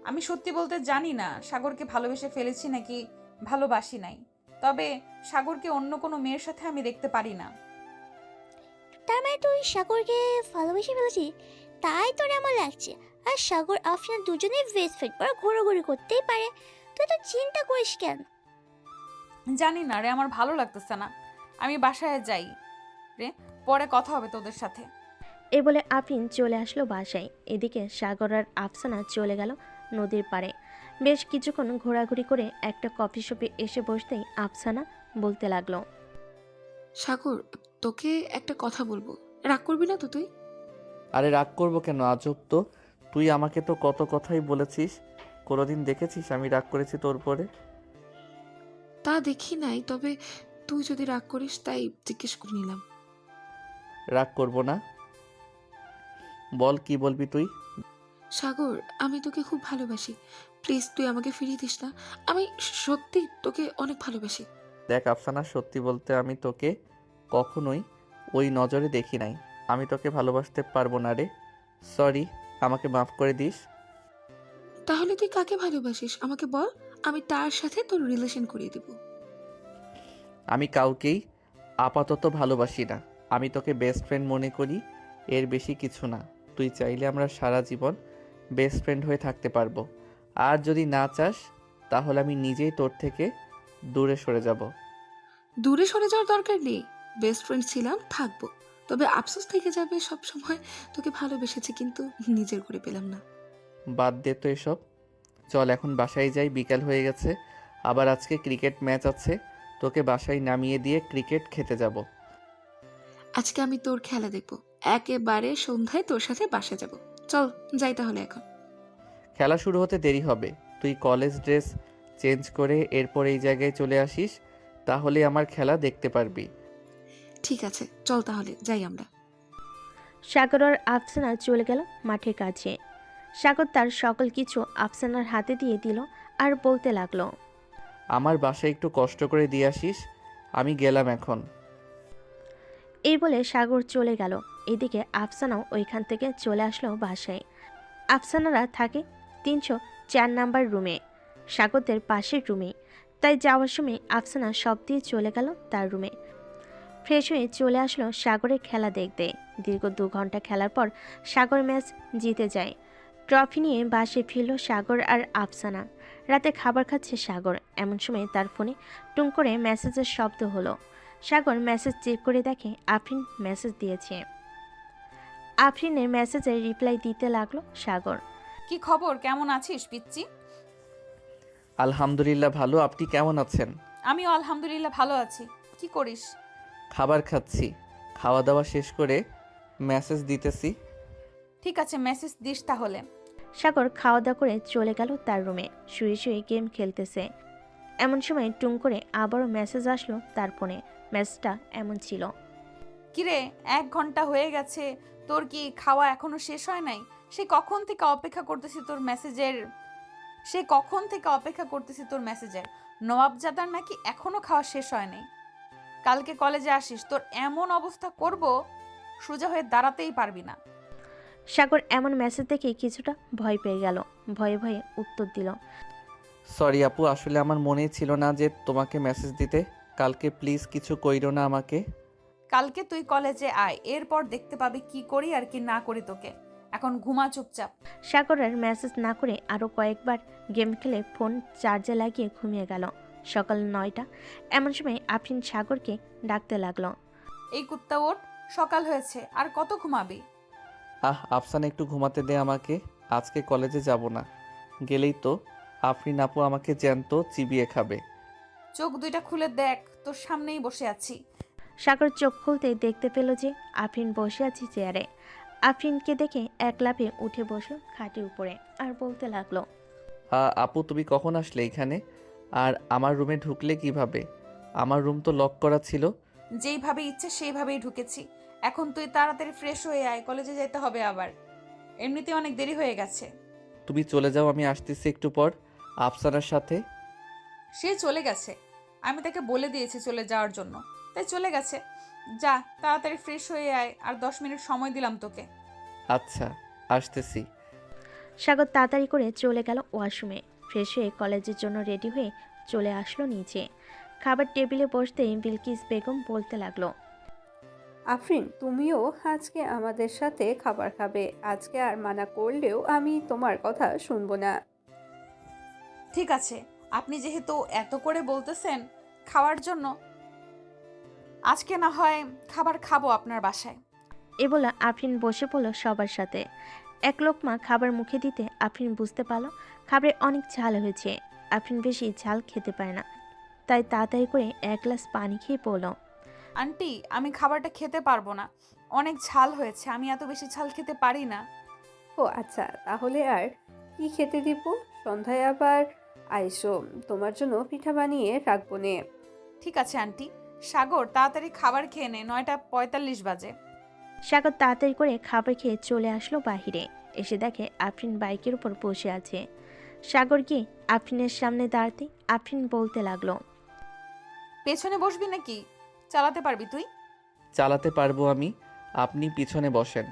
আমি সত্যি বলতে জানি না সাগরকে ভালোবেসে ফেলেছি নাকি ভালোবাসি নাই, তবে সাগরকে অন্য কোনো মেয়ের সাথে আমি দেখতে পারি না। তার মানে তুই সাগরকে ভালোবেসে ফেলেছিস? তাই তোর এমন লাগছে। আর সাগর আফরিন দুজনেই বেস্ট ফ্রেন্ড, ওরা ঘোরাঘুরি করতেই পারে, তুই তো চিন্তা করিস কেন? জানি না রে, আমার ভালো লাগতেছে না। আমি বাসায় যাই রে, পরে কথা হবে তোদের সাথে। এ বলে আফরিন চলে আসলো বাসায়। এদিকে সাগর আর আফসানা চলে গেল নদীর পাড়ে। বেশ কিছুক্ষণ ঘোরাঘুরি করে একটা কফি শপে এসে বসতেই আফসানা বলতে লাগলো। সাগর, তোকে একটা কথা বলবো, রাগ করবি না তো তুই? আরে রাগ করবো কেন, আজব তো। তুই আমাকে তো কত কথাই বলেছিস, কোনোদিন দেখেছিস আমি রাগ করেছি তোর পরে? তা দেখি নাই, তবে তুই যদি রাগ করিস তাই জিজ্ঞেস করে নিলাম। রাগ করবো না, বল কি বলবি তুই? সাগর, আমি তোকে খুব ভালোবাসি, প্লিজ তুই আমাকে ফিরিয়ে দিস না। আমি সত্যি তোকে অনেক ভালোবাসি। দেখ আফসানা, সত্যি বলতে আমি তোকে কখনোই ওই নজরে দেখি নাই। আমি তোকে ভালোবাসতে পারবো না রে। সরি, আমাকে মাফ করে দিস। তাহলে তুই কাকে ভালোবাসিস আমাকে বল, আমি তার সাথে তোর রিলেশন করিয়ে দেব। আমি কাউকেই আপাতত ভালোবাসি না। আমি তোকে বেস্ট ফ্রেন্ড মনে করি, এর বেশি কিছু না। তুই চাইলে আমরা সারা জীবন বেস্ট ফ্রেন্ড হয়ে থাকতে পারবো। আর যদি না চাস তাহলে আমি নিজেই তোর থেকে দূরে সরে যাব। দূরে সরে যাওয়ার দরকার নেই, বেস্ট ফ্রেন্ড ছিলাম, থাকবো। তবে আফসোস থেকে যাবে সব সময়, তোকে ভালোবেসেছি কিন্তু নিজের করে পেলাম না। বাদ দে তো এসব, চল এখন বাসায় যাই, বিকাল হয়ে গেছে। আবার আজকে ক্রিকেট ম্যাচ আছে, তোকে বাসায় নামিয়ে দিয়ে ক্রিকেট খেতে যাব। আজকে আমি তোর খেলা দেখবো, একেবারে সন্ধ্যায় তোর সাথে বাসা যাব। চল যাই তাহলে এখন। খেলা শুরু হতে দেরি হবে, তুই কলেজ ড্রেস চেঞ্জ করে এরপর এই জায়গায় চলে আসিস, তাহলে আমার খেলা দেখতে পারবি। ঠিক আছে, চল তাহলে যাই আমরা। সাগর আর আফসানা চলে গেল মাঠের কাছে। সাগর তার সকল কিছু আফসানার হাতে দিয়ে দিল আর বলতে লাগলো, আমার বাসায় একটু কষ্ট করে দিয়ে আসিস, আমি গেলাম এখন। এই বলে সাগর চলে গেল। এদিকে আফসানাও ওইখান থেকে চলে আসলো বাসায়। আফসানারা থাকে 304 নাম্বার রুমে, সাগরদের পাশের রুমে। তাই যাওয়ার সময় আফসানা সব দিয়ে চলে গেল তার রুমে। ফ্রেশ হয়ে চলে আসলো সাগরের খেলা দেখতে। দীর্ঘ 2 ঘন্টা খেলার পর সাগর ম্যাচ জিতে যায়। ট্রফি নিয়ে বাসে ফিরল সাগর আর আফসানা। রাতে খাবার খাচ্ছে সাগর, এমন সময় তার ফোনে টুং করে মেসেজের শব্দ হলো। সাগর মেসেজ চেক করে দেখে আফরিন মেসেজ দিয়েছে। আফরিনের মেসেজের রিপ্লাই দিতে লাগলো সাগর। কি খবর, কেমন আছিস পিচ্চি? আলহামদুলিল্লাহ ভালো, আপনি কেমন আছেন? আমিও আলহামদুলিল্লাহ ভালো আছি। কি করিস? খাবার খাচ্ছি, খাওয়া দাওয়া শেষ করে মেসেজ দিতেছি। ঠিক আছে, মেসেজ দিস তাহলে। সাগর খাওয়া দাওয়া করে চলে গেল তার রুমে। শুয়ে শুয়ে গেম খেলতেছে। এমন সময় টুং করে আবারও মেসেজ আসলো তার ফোনে। মেসেজটা এমন ছিল, কিরে 1 ঘন্টা হয়ে গেছে, তোর কি খাওয়া এখনো শেষ হয় নাই? সে কখন থেকে অপেক্ষা করতেছি তোর মেসেজের। নবাবজাদার নাকি এখনো খাওয়া শেষ হয় নাই। কালকে কলেজে আসিস, তোর এমন অবস্থা করব সোজা হয়ে দাঁড়াতেই পারবি না। সাগর এমন মেসেজ দেখে কিছুটা ভয় পেয়ে গেল। ভয়ে ভয়ে উত্তর দিল, সরি আপু, আসলে আমার মনেই ছিল না যে তোমাকে মেসেজ দিতে। কালকে প্লিজ কিছু কইরো না আমাকে। কালকে তুই কলেজে আয়, এরপর দেখতে পাবি কি করি আর কি না করি তোকে। এখন ঘুমা চুপচাপ। সাগরের মেসেজ না করে আরও কয়েকবার গেম খেলে ফোন চার্জে লাগিয়ে ঘুমিয়ে গেল। সকাল 9টা। এমন সময় আফরিন সাগরকে ডাকতে লাগলো, এই কুত্তা ওঠ, সকাল হয়েছে, আর কত ঘুমাবি? আফসানা একটু ঘুমাতে দে আমাকে, আজকে কলেজে যাব না। গেলেই তো আফরিন আপু আমাকে জ্যান্ত চিবিয়ে খাবে। চোখ দুইটা খুলে দেখ, তোর সামনেই বসে আছি। সাগর চোখ খুলতে দেখতে পেল যে আফরিন বসে আছে চেয়ারে। আফরিনকে দেখে এক লাফে উঠে বসলো খাটের উপরে আর বলতে লাগলো, আপু তুমি কখন আসলে এখানে? আর আমার রুমে ঢুকলে কিভাবে? আমার রুম তো লক করা ছিল। যেইভাবে ইচ্ছে সেইভাবেই ঢুকেছি। এখন তুই তাড়াতাড়ি ফ্রেশ হয়ে আয়, কলেজে যেতে হবে আবার। এমনিতে অনেক দেরি হয়ে গেছে। তুমি চলে যাও, আমি আসতেছি একটু পর আফসানার সাথে। সে চলে গেছে, আমি তাকে বলে দিয়েছি চলে যাওয়ার জন্য, তাই চলে গেছে। যা তাড়াতাড়ি ফ্রেশ হয়ে আয়, আর 10 মিনিট সময় দিলাম তোকে। আচ্ছা, আসতেছি। সাগর তাড়াতাড়ি করে চলে গেল ওয়াশরুমে। ফ্রেশ হয়ে কলেজের জন্য রেডি হয়ে চলে আসলো নিচে। খাবার টেবিলে বসতেই বিলকিস বেগম বলতে লাগলো, আফরিন, তুমিও আজকে আমাদের সাথে খাবার খাবে। আজকে আর মানা করলেও আমি তোমার কথা শুনবো না। ঠিক আছে, আপনি যেহেতু এত করে বলতেছেন খাওয়ার জন্য, আজকে না হয় খাবার খাবো আপনার বাসায়। এ বলে আফরিন বসে পড়ল সবার সাথে। এক লোকমা খাবার মুখে দিতে আফরিন বুঝতে পারল খাবারে অনেক ঝাল হয়েছে। আফরিন বেশি ঝাল খেতে পারে না, তাই তাড়াতাড়ি করে 1 গ্লাস পানি খেয়ে পড়ল, আন্টি, আমি খাবারটা খেতে পারবো না, অনেক ঝাল হয়েছে, আমি এত বেশি ঝাল খেতে পারি না। ও আচ্ছা, তাহলে আর কি খেতে দিব? সন্ধ্যায় আবার আইসো, তোমার জন্য পিঠা বানিয়ে রাখবো নে। ঠিক আছে আন্টি। সাগর, তাড়াতাড়ি খাবার খেয়ে নে, 9:45 বাজে। সাগর তাড়াতাড়ি করে খাবার খেয়ে চলে আসলো বাহিরে। এসে দেখে আফরিন বাইকের উপর বসে আছে। সাগর গিয়ে আফরিনের সামনে দাঁড়াতে আফরিন বলতে লাগলো, পেছনে বসবি নাকি? চালাতে পারবি তুই? চালাতে পারবো আমি, আপনি পিছনে বসেন।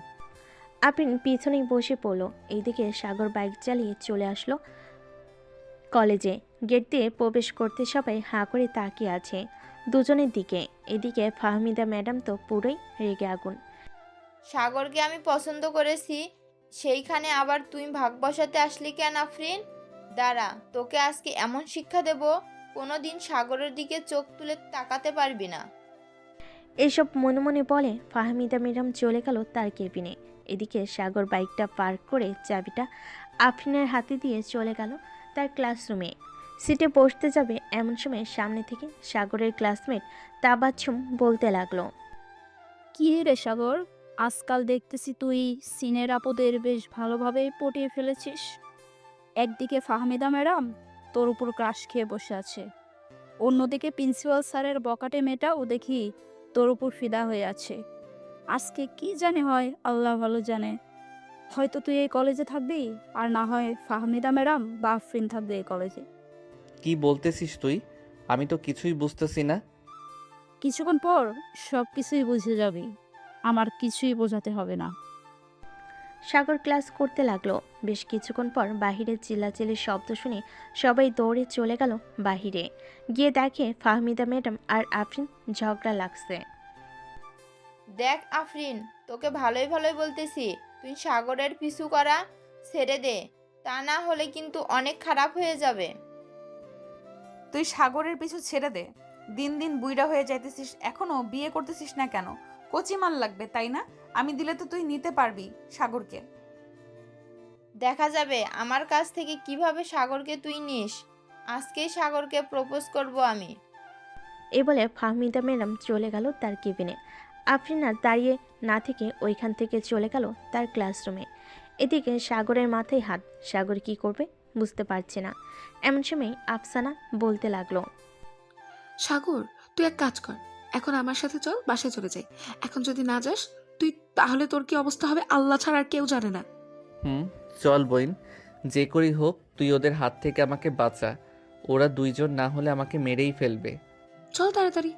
আফরিন পিছনেই বসে পড়ল। এইদিকে সাগর বাইক চালিয়ে চলে আসলো কলেজে। গেট দিয়ে প্রবেশ করতে সবাই হাঁ করে তাকিয়ে আছে দুজনের দিকে। এদিকে ফাহমিদা ম্যাডাম তো পুরোই রেগে আগুন। সাগরকে আমি পছন্দ করেছি, সেইখানে আবার তুই ভাগ বসাতে আসলি কেন আফরিন? দাঁড়া, তোকে আজকে এমন শিক্ষা দেব, কোনোদিন সাগরের দিকে চোখ তুলে তাকাতে পারবি না। এসব মনে মনে বলে ফাহমিদা ম্যাডাম চলে গেল তার কেবিনে। এদিকে সাগর বাইকটা পার্ক করে চাবিটা আফরিনের হাতে দিয়ে চলে গেল তার ক্লাসরুমে। সিটে বসতে যাবে এমন সময় সামনে থেকে সাগরের ক্লাসমেট তাবাচ্ছুম বলতে লাগলো, কি রে সাগর, আজকাল দেখতেছি তুই সিনের আপদের বেশ ভালোভাবেই পটিয়ে ফেলেছিস। একদিকে ফাহমিদা ম্যাডাম তোর উপর ক্রাশ খেয়ে বসে আছে, অন্যদিকে প্রিন্সিপাল স্যারের বকাটে মেয়েটাও দেখি তোর উপর ফিদা হয়ে আছে। আজকে কি জানে হয়, আল্লাহ ভালো জানে। হয়তো তুই এই কলেজে থাকবি, আর না হয় ফাহমিদা ম্যাডাম বা আফরিন থাকবে এই কলেজে। কি বলতেছিস তুই? আমি তো কিছুই বুঝতেছি না। কিছুক্ষণ পর সব কিছুই বুঝে যাবি, আমার কিছুই বোঝাতে হবে না। সাগর ক্লাস করতে লাগলো। বেশ কিছুক্ষণ পর বাহিরে চিল্লাচিল্লির শব্দ শুনে সবাই দৌড়ে চলে গেল বাহিরে। গিয়ে দেখে ফাহমিদা ম্যাডাম আর আফরিন ঝগড়া লাগছে। দেখ আফরিন, তোকে ভালোই ভালোই বলতেছি, তুই সাগরের পিছু করা ছেড়ে দে, তা না হলে কিন্তু অনেক খারাপ হয়ে যাবে। তুই সাগরের পিছু ছেড়ে দে। দিন দিন বুইড়া হয়ে যাইতেছিস, এখনো বিয়ে করতেছিস না কেন? কচি মাল লাগবে তাই না? আমি দিলে তো তুই নিতে পারবি সাগরকে। দেখা যাবে আমার কাছ থেকে কিভাবে সাগরকে তুই নিস। আজকেই সাগরকে প্রপোজ করব আমি। এই বলে ফাহমিদা ম্যাডাম চলে গেল তার কেবিনে। আফরিন আর দাঁড়িয়ে না থেকে ওইখান থেকে চলে গেল তার ক্লাসরুমে। এদিকে সাগরের মাথায় হাত। সাগর কি করবে বুঝতে পারছে না। এমন সময় আফসানা বলতে লাগলো, সাগর, তুই এক কাজ কর, এখন আমার সাথে চল, বাসায় চলে যাই। এখন যদি না যাস তুই, তাহলে তোর কি অবস্থা হবে আল্লাহ ছাড়া আর কেউ জানে না। চল বইন, যে করি হোক তুই ওদের হাত থেকে আমাকে বাঁচা। ওরা দুইজন না হলে আমাকে মেরেই ফেলবে। চল তাড়াতাড়ি।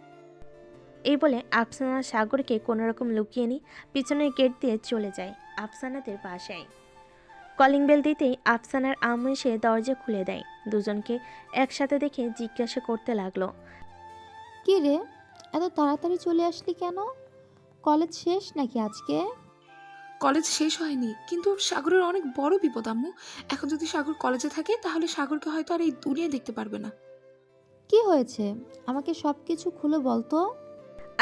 এই বলে আফসানা সাগরকে কোনোরকম লুকিয়ে নিয়ে পিছনের গেট দিয়ে চলে যায় আফসানাদের বাসায়। কলিং বেল দিতেই আফসানার আম্মু এসে দরজা খুলে দেয়। দুজনকে একসাথে দেখে জিজ্ঞাসা করতে লাগলো, কি রে, এত তাড়াতাড়ি চলে আসলি কেন? কলেজ শেষ নাকি আজকে? কলেজ শেষ হয়নি, কিন্তু সাগরের অনেক বড় বিপদ আম্মু। এখন যদি সাগর কলেজে থাকে তাহলে সাগরকে হয়তো আর এই দুনিয়ায় দেখতে পারবে না। কি হয়েছে আমাকে সব কিছু খুলে বলতো।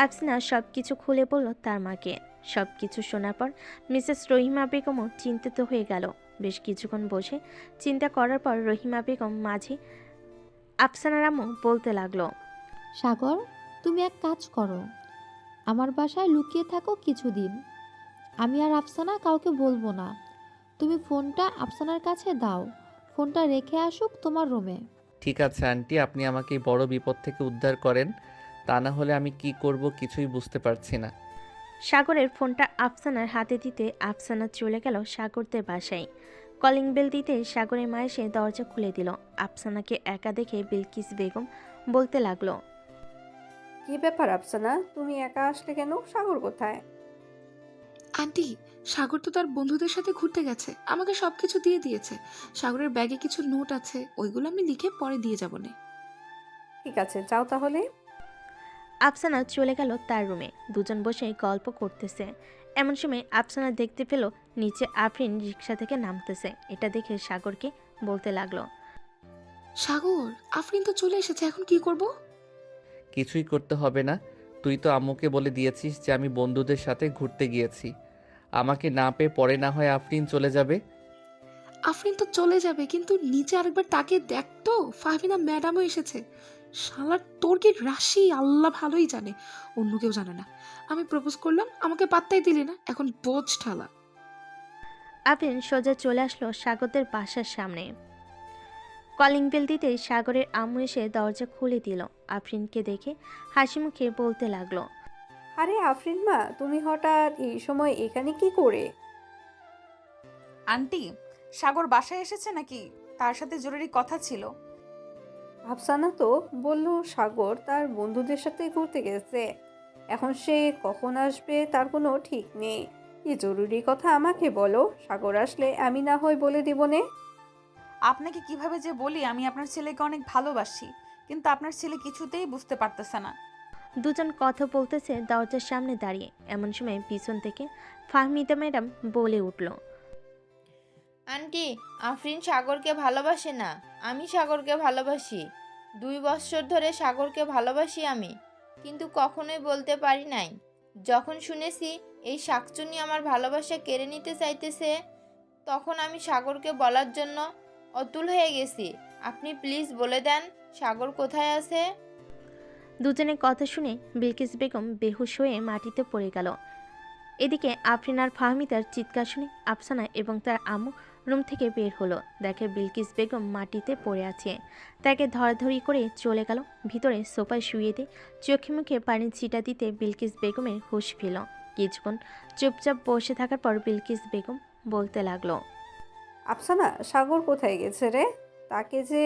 আফসানা সব কিছু খুলে বলল তার মাকে। সব কিছু শোনার পর মিসেস রহিমা বেগমও চিন্তিত হয়ে গেল। বেশ কিছুক্ষণ বসে চিন্তা করার পর রহিমা বেগম মাঝে আফসানার আম্মু বলতে লাগলো, সাগর, তুমি এক কাজ করো, আমার বাসায় লুকিয়ে থাকো কিছুদিন। আমি আর আফসানা কাউকে বলবো না। তুমি ফোনটা আফসানার কাছে দাও, ফোনটা রেখে আসুক তোমার রুমে। ঠিক আছে আন্টি, আপনি আমাকে এই বড় বিপদ থেকে উদ্ধার করেন, তা না হলে আমি কি করব কিছুই বুঝতে পারছি না। সাগরের ফোনটা আফসানার হাতে দিতে আফসানা চলে গেল সাগরদের বাসায়। কলিং বেল দিতে সাগরের মা এসে দরজা খুলে দিল। আফসানাকে একা দেখে বিলকিস বেগম বলতে লাগলো, কি ব্যাপার আফসানা, তুমি একা আসলে কেন? সাগর কোথায়? আন্টি, সাগর তো তার বন্ধুদের সাথে ঘুরতে গেছে, আমাকে সবকিছু দিয়ে দিয়েছে। সাগরের ব্যাগে কিছু নোট আছে, ওইগুলো আমি লিখে পরে দিয়ে যাবো না। ঠিক আছে, যাও তাহলে। আফসানা চলে গেল তার রুমে। দুজন বসে গল্প করতেছে। এমন সময় আফসানা দেখতে পেল নিচে আফরিন রিক্সা থেকে নামতেছে। এটা দেখে সাগরকে বলতে লাগলো, সাগর, আফরিন তো চলে এসেছে, এখন কি করব? কিছুই করতে হবে না, তুই তো আম্মুকে বলে দিয়েছিস যে আমি বন্ধুদের সাথে ঘুরতে গিয়েছি। আমাকে না পেয়ে পরে না হয় আফরিন চলে যাবে। আফরিন তো চলে যাবে, কিন্তু নিচে আরেকবার তাকে দেখ তো, ফাহমিনা ম্যাডামও এসেছে। শালার তোর কি রাশি আল্লাহ ভালোই জানে, অন্য কেউ জানে না। আমি প্রপোজ করলাম, আমাকে পাত্তাই দিলি না, এখন বোঝ ঠালা। আফরিন সোজা চলে আসলো সাগরদের বাসার সামনে। কলিং বেল দিতেই সাগরের আম্মু এসে দরজা খুলে দিল। আফরিনকে দেখে হাসি মুখে বলতে লাগলো, আরে আফরিন মা, তুমি হঠাৎ এই সময় এখানে কি করে? আন্টি, সাগর বাসায় এসেছে নাকি? তার সাথে জরুরি কথা ছিল। আফসানা তো বলল সাগর তার বন্ধুদের সাথে ঘুরতে গেছে। এখন সে কখন আসবে তার কোনো ঠিক নেই। কি জরুরি কথা আমাকে বলো, সাগর আসলে আমি না হয় বলে দিব নে। আপনাকে কিভাবে যে বলি আমি আপনার ছেলেকে অনেক ভালোবাসি, কিন্তু আপনার ছেলে কিছুতেই বুঝতে পারতেছে না। দুজন কথা বলতেছে দরজার সামনে দাঁড়িয়ে। এমন সময় পিছন থেকে ফাহমিদা ম্যাডাম বলে উঠল, আন্টি, আফরিন সাগরকে ভালোবাসে না, আমি সাগরকে ভালোবাসি। 2 বছর ধরে সাগরকে ভালোবাসি আমি, কিন্তু কখনোই বলতে পারি নাই। যখন শুনেছি এই শাকচুনি আমার ভালোবাসা কেড়ে নিতে চাইতেছে, তখন আমি সাগরকে বলার জন্য অতুল হয়ে গেছি। আপনি প্লিজ বলে দেন সাগর কোথায় আছে। দুজনের কথা শুনে বিলকিস বেগম বেহুশ হয়ে মাটিতে পড়ে গেল। এদিকে আফরিন আর ফাহমিদার চিৎকার শুনে আফসানা এবং তার আম্মু রুম থেকে বের হলো। দেখে বিলকিস বেগম মাটিতে পড়ে আছে। তাকে ধরাধরি করে চলে গেল ভিতরে সোফায় শুয়ে দিয়ে চোখে মুখে পানির ছিটা দিতে বিলকিস বেগমের হুঁশ ফিরল। কিছুক্ষণ চুপচাপ বসে থাকার পর বিলকিস বেগম বলতে লাগলো, আফসানা, সাগর কোথায় গেছে রে? তাকে যে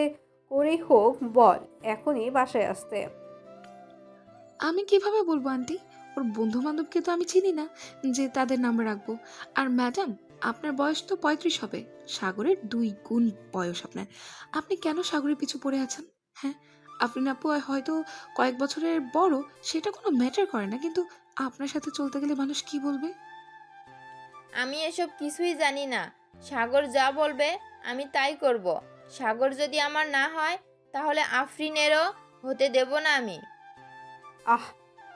করেই হোক বল এখনই বাসায় আসতে। আমি কিভাবে বলবো আন্টি? ওর বন্ধু বান্ধবকে তো আমি চিনি না যে তাদের নাম্বার রাখবো। আর ম্যাডাম, আপনার বয়স তো 35 হবে, সাগরের 2 গুণ বয়স আপনার। আপনি কেন সাগরের পিছু পড়ে আছেন? হ্যাঁ, আফরিন আপু হয়তো কয়েক বছরের বড়, সেটা কোনো ম্যাটার করে না, কিন্তু আপনার সাথে চলতে গেলে মানুষ কি বলবে? আমি এসব কিছুই জানি না। সাগর যা বলবে আমি তাই করব। সাগর যদি আমার না হয় তাহলে আফরিনেরও হতে দেব না আমি। আহ,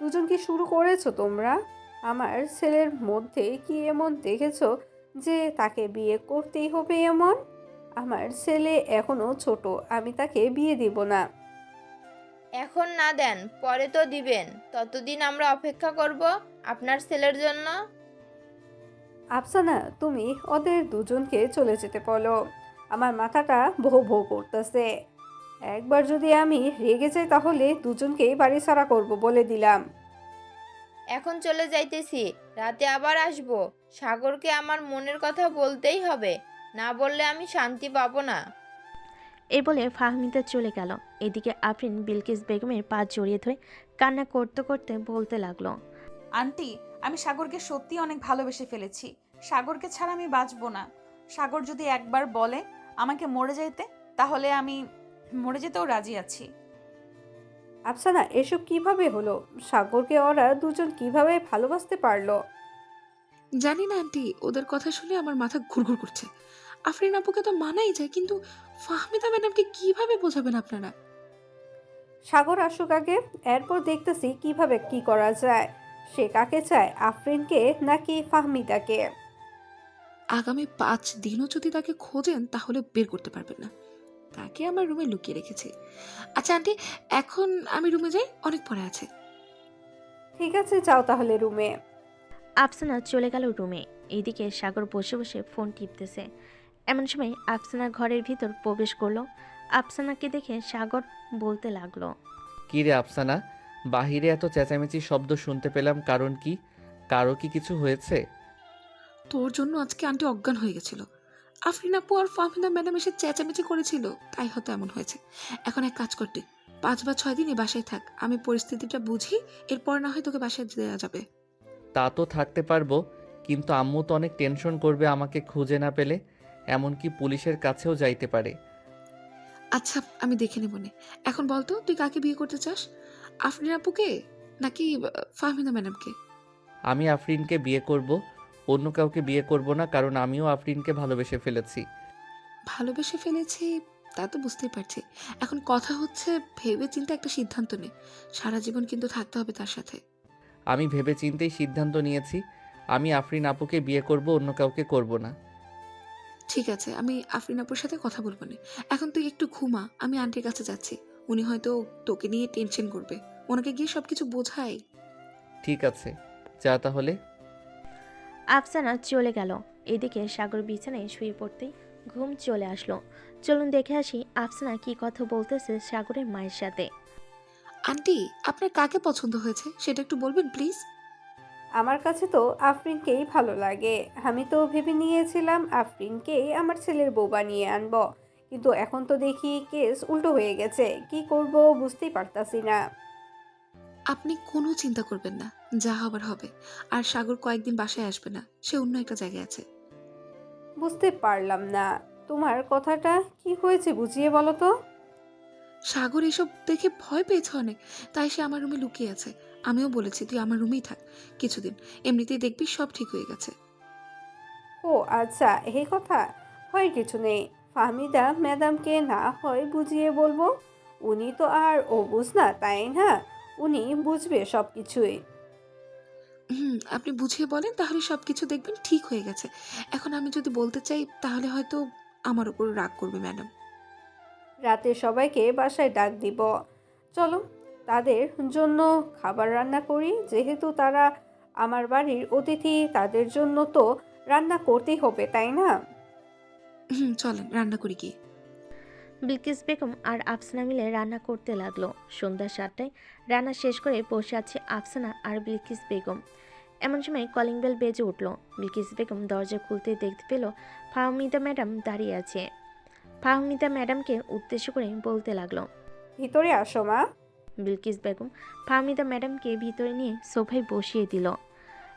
দুজন কি শুরু করেছো তোমরা? আমার ছেলের মধ্যে কি এমন দেখেছো যে তাকে বিয়ে করতেই হবে এমন? আমার ছেলে এখনো ছোট, আমি তাকে বিয়ে দিব না। এখন না দেন, পরে তো দিবেন। ততদিন আমরা অপেক্ষা করব আপনার ছেলের জন্য। আফসানা, তুমি ওদের দুজনকে চলে যেতে বলো। আমার মাথাটা ভো ভো করতেছে। একবার যদি আমি রেগে যাই তাহলে দুজনকেই বাড়ি ছাড়া করব বলে দিলাম। এখন চলে যাইতেছি, রাতে আবার আসবো। সাগরকে আমার মনের কথা বলতেই হবে, না বললে আমি শান্তি পাবো না। এই বলে ফাহমিদা চলে গেল। এদিকে আফরিন বিলকিস বেগমের পা জড়িয়ে ধরে কান্না করতে করতে বলতে লাগলো, আন্টি, আমি সাগরকে সত্যি অনেক ভালোবেসে ফেলেছি। সাগরকে ছাড়া আমি বাঁচবো না। সাগর যদি একবার বলে আমাকে মরে যেতে, তাহলে আমি মরে যেতেও রাজি আছি। আফসানা, এসব কিভাবে হলো? সাগরকে ওরা দুজন কিভাবে ভালোবাসতে পারলো? জানি না আন্টি, ওদের কথা শুনে আমার মাথা ঘুরঘুর করছে। আফরিন আপুকে তো মানাই যায়, কিন্তু ফাহমিদা ম্যাডামকে কিভাবে বোঝাবেন আপনারা? সাগর আসুক আগে, এরপর দেখতেছি কিভাবে কি করা যায়। সে কাকে চায়, আফরিনকে নাকি ফাহমিদাকে? আগামী 5 দিনও যদি তাকে খোঁজেন তাহলে বের করতে পারবেন না। তাকে আমার রুমে লুকিয়ে রেখেছি। আচ্ছা আন্টি, এখন আমি রুমে যাই, অনেক পরে আছে। ঠিক আছে, যাও তাহলে রুমে। আফসানা চলে গেল রুমে। এইদিকে সাগর বসে বসে ফোন টিপতেছে। এমন সময় আফসানা ঘরের ভিতর প্রবেশ করলো। আফসানাকে দেখে সাগর বলতে লাগলো, কি রে আফসানা, বাহিরে এত চেঁচামেচি শব্দ শুনতে পেলাম, কারণ কি? কারো কি কিছু হয়েছে? তোর জন্য আজকে আন্টি অজ্ঞান হয়ে গেছিল। আফরিন আপু আর ফাহমিদা ম্যাডাম এসে চেঁচামেচি করেছিল, তাই হয়তো এমন হয়েছে। এখন এক কাজ করতে, 5 বা 6 দিন এই বাসায় থাক, আমি পরিস্থিতিটা বুঝি, এরপর না হয় তোকে বাসায় দেওয়া যাবে। তা তো থাকতে পারবো, কিন্তু আম্মু তো অনেক টেনশন করবে আমাকে খুঁজে না পেলে। এমনকি পুলিশের কাছেও যাইতে পারে। আচ্ছা, আমি দেখে নেব নে। এখন বলতো তুই কাকে বিয়ে করতে চাস, আফরিন আপুকে নাকি ফাহমিদা ম্যাডামকে? আমি আফরিনকে বিয়ে করব, অন্য কাউকে বিয়ে করব না, কারণ আমিও আফরিনকে ভালোবেসে ফেলেছি। ভালোবেসে ফেলেছি তা তো বুঝতেই পারছি। এখন কথা হচ্ছে ভেবে চিন্তে একটা সিদ্ধান্ত নে, সারা জীবন কিন্তু থাকতে হবে তার সাথে। আমি ভেবেচিন্তেই সিদ্ধান্ত নিয়েছি, আমি আফরিন আপুকে বিয়ে করব, অন্য কাউকে করব না। ঠিক আছে, আমি আফরিন আপুর সাথে কথা বলবো না। এখন তুই একটু ঘুমা, আমি আন্টির কাছে যাচ্ছি। উনি হয়তো তোকে নিয়ে টেনশন করবে, ওনাকে গিয়ে সবকিছু বোঝাই। ঠিক আছে, যা তাহলে। আফসানা চলে গেল। এদিকে সাগর বিছানায় শুয়ে পড়তেই ঘুম চলে আসলো। চলুন দেখে আসি আফসানা কি কথা বলতেছে সাগরের মায়ের সাথে। আন্টি, আপনার কাকে পছন্দ হয়েছে সেটা একটু বলবেন প্লিজ? আমার কাছে তো আফরিনকেই ভালো লাগে। আমি তো ভেবে নিয়েছিলাম আফরিনকেই আমার ছেলের বউ বানিয়ে আনবো, কিন্তু এখন তো দেখি কেস উল্টো হয়ে গেছে। কি করব বুঝতেই পারতাছি না। আপনি কোনো চিন্তা করবেন না, যা হবার হবে। আর সাগর কয়েকদিন বাসায় আসবে না, সে অন্য একটা জায়গায় আছে। বুঝতে পারলাম না, তোমার কথাটা কি হয়েছে বুঝিয়ে বলো তো। সাগর এসব দেখে ভয় পেয়েছে অনেক, তাই সে আমার রুমে লুকিয়ে আছে। আমিও বলেছি তুই আমার রুমেই থাক কিছুদিন, এমনিতেই দেখবি সব ঠিক হয়ে গেছে। ও আচ্ছা, এই কথা। হয় কিছু নেই, ফাহমিদা ম্যাডামকে না হয় বুঝিয়ে বলবো। উনি তো আর বুঝ না, তাই না? উনি বুঝবে সব কিছুই। আপনি বুঝিয়ে বলেন, তাহলে সবকিছু দেখবেন ঠিক হয়ে গেছে। এখন আমি যদি বলতে চাই তাহলে হয়তো আমার উপর রাগ করবে ম্যাডাম। রাতে সবাইকে বাসায় ডাক দিব। চলো, তাদের জন্য খাবার রান্না করি। যেহেতু তারা আমার বাড়ির অতিথি, তাদের জন্য তো রান্না করতেই হবে, তাই না? চলেন রান্না করি কি। বিলকিস বেগম আর আফসানা মিলে রান্না করতে লাগলো। সন্ধ্যা 7টায় রান্না শেষ করে বসে আছে আফসানা আর বিলকিস বেগম। এমন সময় কলিং বেল বেজে উঠল। বিলকিস বেগম দরজা খুলতে দেখতে পেল ফাহমিদা ম্যাডাম দাঁড়িয়ে আছে। ফাহমিদা ম্যাডামকে উদ্দেশ্য করে বলতে লাগলো, ভিতরে আসো মা। বিলকিস বেগম ফাহমিদা ম্যাডামকে ভিতরে নিয়ে সোফায় বসিয়ে দিল।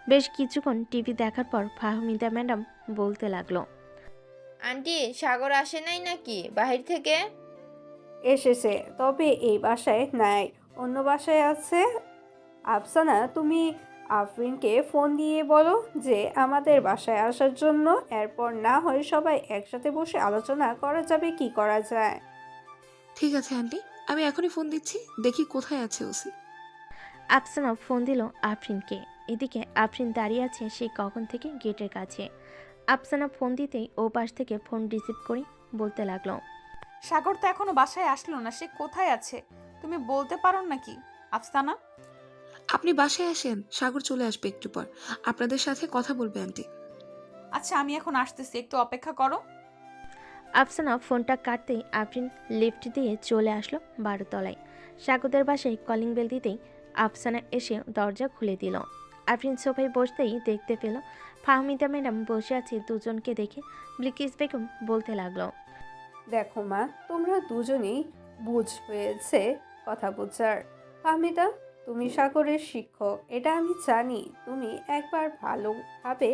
বেশ কিছুক্ষণ টিভি দেখার পর ফাহমিদা ম্যাডাম বলতে লাগলো, আন্টি, সাগর আসে নাই নাকি বাহির থেকে? এসেছে, তবে এই বাসায় নাই, অন্য বাসায় আছে। আফসানা, তুমি আফরিনকে ফোন দিয়ে বলো যে আমাদের বাসায় আসার জন্য। এরপর না হয় সবাই একসাথে বসে আলোচনা করা যাবে কি করা যায়। ঠিক আছে আন্টি, আমি এখনই ফোন দিচ্ছি, দেখি কোথায় আছে ওসি। আফসানা ফোন দিল আফরিনকে। এদিকে আফরিন দাঁড়িয়ে আছে সেই কখন থেকে গেটের কাছে। আফসানা ফোন দিতেই ও পাশ থেকে ফোন রিসিভ করে বলতে লাগলো, সাগর তো এখনো বাসায় আসলো না, সে কোথায় আছে তুমি বলতে পারো নাকি আফসানা? আপনি বাসায় আসেন, সাগর চলে আসবে একটু পর, আপনাদের সাথে কথা বলবে আন্টি। আচ্ছা, আমি এখন আসতেছি, একটু অপেক্ষা করো। আফসানা ফোনটা কাটতেই আফরিন লিফট দিয়ে চলে আসলো 12 তলায়। সাগরদের বাসায় কলিং বেল দিতেই আফসানা এসে দরজা খুলে দিল। আফরিন সোফায় বসতেই দেখতে পেল ফাহমিদা ম্যাডাম বসে আছে। দুজনকে দেখে বিলকিস বেগম বলতে লাগলো, দেখো মা, তোমরা দুজনেই বুঝ হয়েছে কথা বুঝার। ফাহমিদা, তুমি সাগরের শিক্ষক, এটা আমি জানি। তুমি একবার ভালোভাবে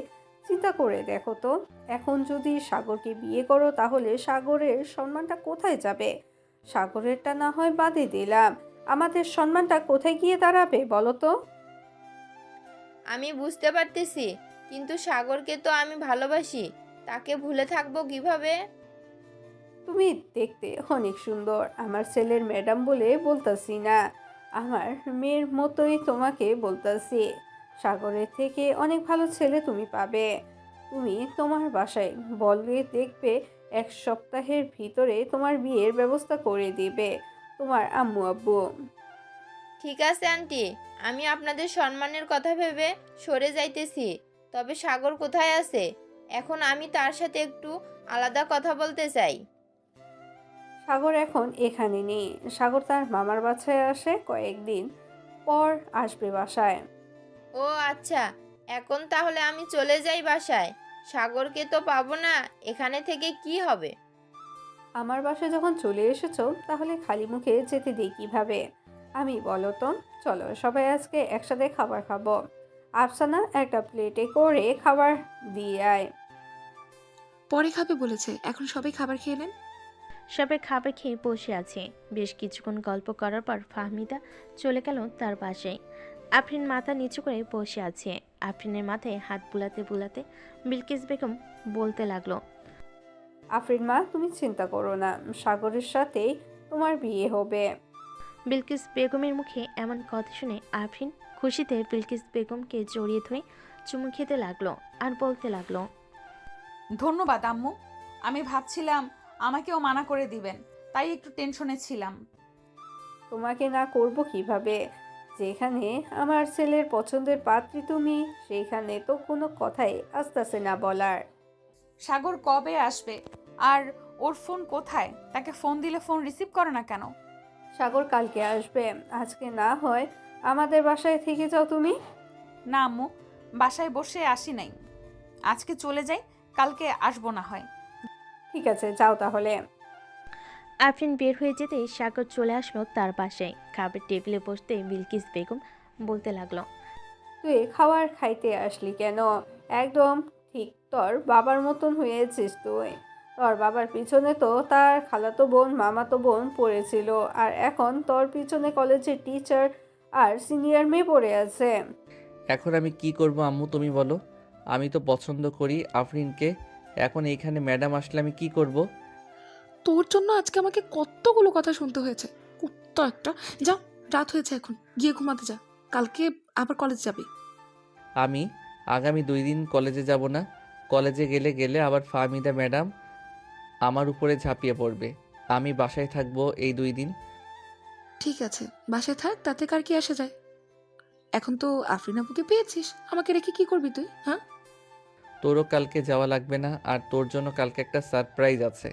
চিন্তা করে দেখো তো, এখন যদি সাগরকে বিয়ে করো তাহলে সাগরের সম্মানটা কোথায় যাবে? সাগরেরটা না হয় বাদে দিলাম, আমাদের সম্মানটা কোথায় গিয়ে দাঁড়াবে বলো তো? আমি বুঝতে পারতেছি, কিন্তু সাগরকে তো আমি ভালোবাসি, তাকে ভুলে থাকবো কিভাবে? তুমি দেখতে অনেক সুন্দর, আমার ছেলের ম্যাডাম বলে বলতাছি না, আমার মেয়ের মতোই তোমাকে বলতাছি। সাগরের থেকে অনেক ভালো ছেলে তুমি পাবে। তুমি তোমার বাসায় বললে, দেখবে 1 সপ্তাহের ভিতরে তোমার বিয়ের ব্যবস্থা করে দিবে তোমার আম্মু আব্বু। ঠিক আছে আন্টি, আমি আপনাদের সম্মানের কথা ভেবে সরে যাইতেছি। তবে সাগর কোথায় আছে? এখন আমি তার সাথে একটু আলাদা কথা বলতে চাই। সাগর এখন এখানে নেই, সাগর তার মামার বাসায় আসে, কয়েকদিন পর আসবে বাসায়। ও আচ্ছা, এখন তাহলে আমি চলে যাই বাসায়। সাগরকে তো পাবো না, এখানে থেকে কি হবে? আমার বাসায় যখন চলে এসেছো তাহলে খালি মুখে যেতে দিই কিভাবে? আমি বলো তো। চলো সবাই আজকে একসাথে খাবার খাবো। আফসানা, একটা প্লেটে করে খাবার দিয়ে আয়। পরে খাবে বলেছে, এখন সবাই খাবার খেয়ে নেন। সবাই খাবার খেয়ে বসে আছে। বেশ কিছুক্ষণ গল্প করার পর ফাহমিদা চলে গেল তার বাসায়। আফরিন মাথা নিচু করে বসে আছে। আফরিনের মাথায় হাত বুলাতে বুলাতে বিলকিস বেগম বলতে লাগলো, আফরিন মা, তুমি চিন্তা করো না, সাগরের সাথেই তোমার বিয়ে হবে। বিলকিস বেগমের মুখে এমন কথা শুনে আফরিন খুশিতে বিলকিস বেগমকে জড়িয়ে ধরে চুমু খেতে লাগলো আর বলতে লাগলো, ধন্যবাদ আম্মু, আমি ভাবছিলাম আমাকেও মানা করে দিবেন, তাই একটু টেনশনে ছিলাম। তোমাকে না করব কিভাবে? যেখানে আমার ছেলের পছন্দের পাত্রী তুমি, সেইখানে তো কোনো কথাই আসতেছে না বলার। সাগর কবে আসবে? আর ওর ফোন কোথায়? তাকে ফোন দিলে ফোন রিসিভ করে না কেন? সাগর কালকে আসবে, আজকে না হয় আমাদের বাসায় থেকে যাও তুমি। না আম্মু, বাসায় বসে আসি নাই, আজকে চলে যাই, কালকে আসবো না হয়। ঠিক আছে, যাও তাহলে। আফরিন বের হয়ে যেতেই সাগর চলে আসলো তার বাসায়। খাবার টেবিলে বসতে বিলকিস বেগম বলতে লাগলো, তুই খাবার খাইতে আসলি কেন? একদম ঠিক তোর বাবার মতন হয়েছিস তুই। তোর বাবার পিছনে তো তার খালাতো বোন মামাতো বোন পড়েছিল, আর এখন তোর পিছনে কলেজের টিচার আর সিনিয়র মেয়ে পড়ে আছে। এখন আমি কি করব আম্মু তুমি বলো? আমি তো পছন্দ করি আফরিনকে। এখন এইখানে ম্যাডাম আসলে আমি কি করব? তোর জন্য আজকে আমাকে কতগুলো কথা শুনতে হয়েছে। কুত্তা একটা। যা, রাত হয়েছে, এখন গিয়ে ঘুমাতে যা। কালকে আবার কলেজ যাবি। আমি আগামী 2 দিন কলেজে যাব না। কলেজে গেলে গেলে আবার ফাহমিদা ম্যাডাম আমার উপরে ঝাঁপিয়ে পড়বে। আমি বাসায় থাকবো এই 2 দিন। ঠিক আছে, বাসায় থাক, তাতে কার কি আসে যায়। এখন তো আফরিন আপুকে পেয়েছিস, আমাকে রেখে কি করবি তুই? হ্যাঁ, তোরও কালকে যাওয়া লাগবে না, আর তোর জন্য কালকে একটা সারপ্রাইজ আছে।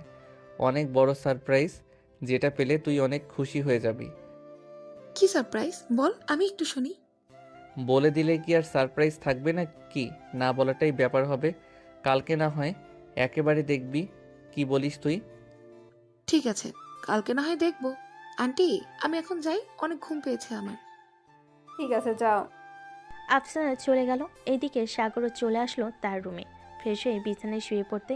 অনেক বড় সারপ্রাইজ, যেটা পেলে তুই অনেক খুশি হয়ে যাবি। কি সারপ্রাইজ বল, আমি একটু শুনি। বলে দিলে কি আর সারপ্রাইজ থাকবে না কি? না বলাটাই ব্যাপার হবে। কালকে না হয় একেবারে দেখবি। কি বলিস তুই? ঠিক আছে, কালকে না হয় দেখবো। আন্টি, আমি এখন যাই, অনেক ঘুম পেয়েছে আমার। ঠিক আছে, যাও। আফসানা চলে গেল। এদিকে সাগরও চলে আসলো তার রুমে। ফ্রেশ হয়ে বিছানায় শুয়ে পড়তে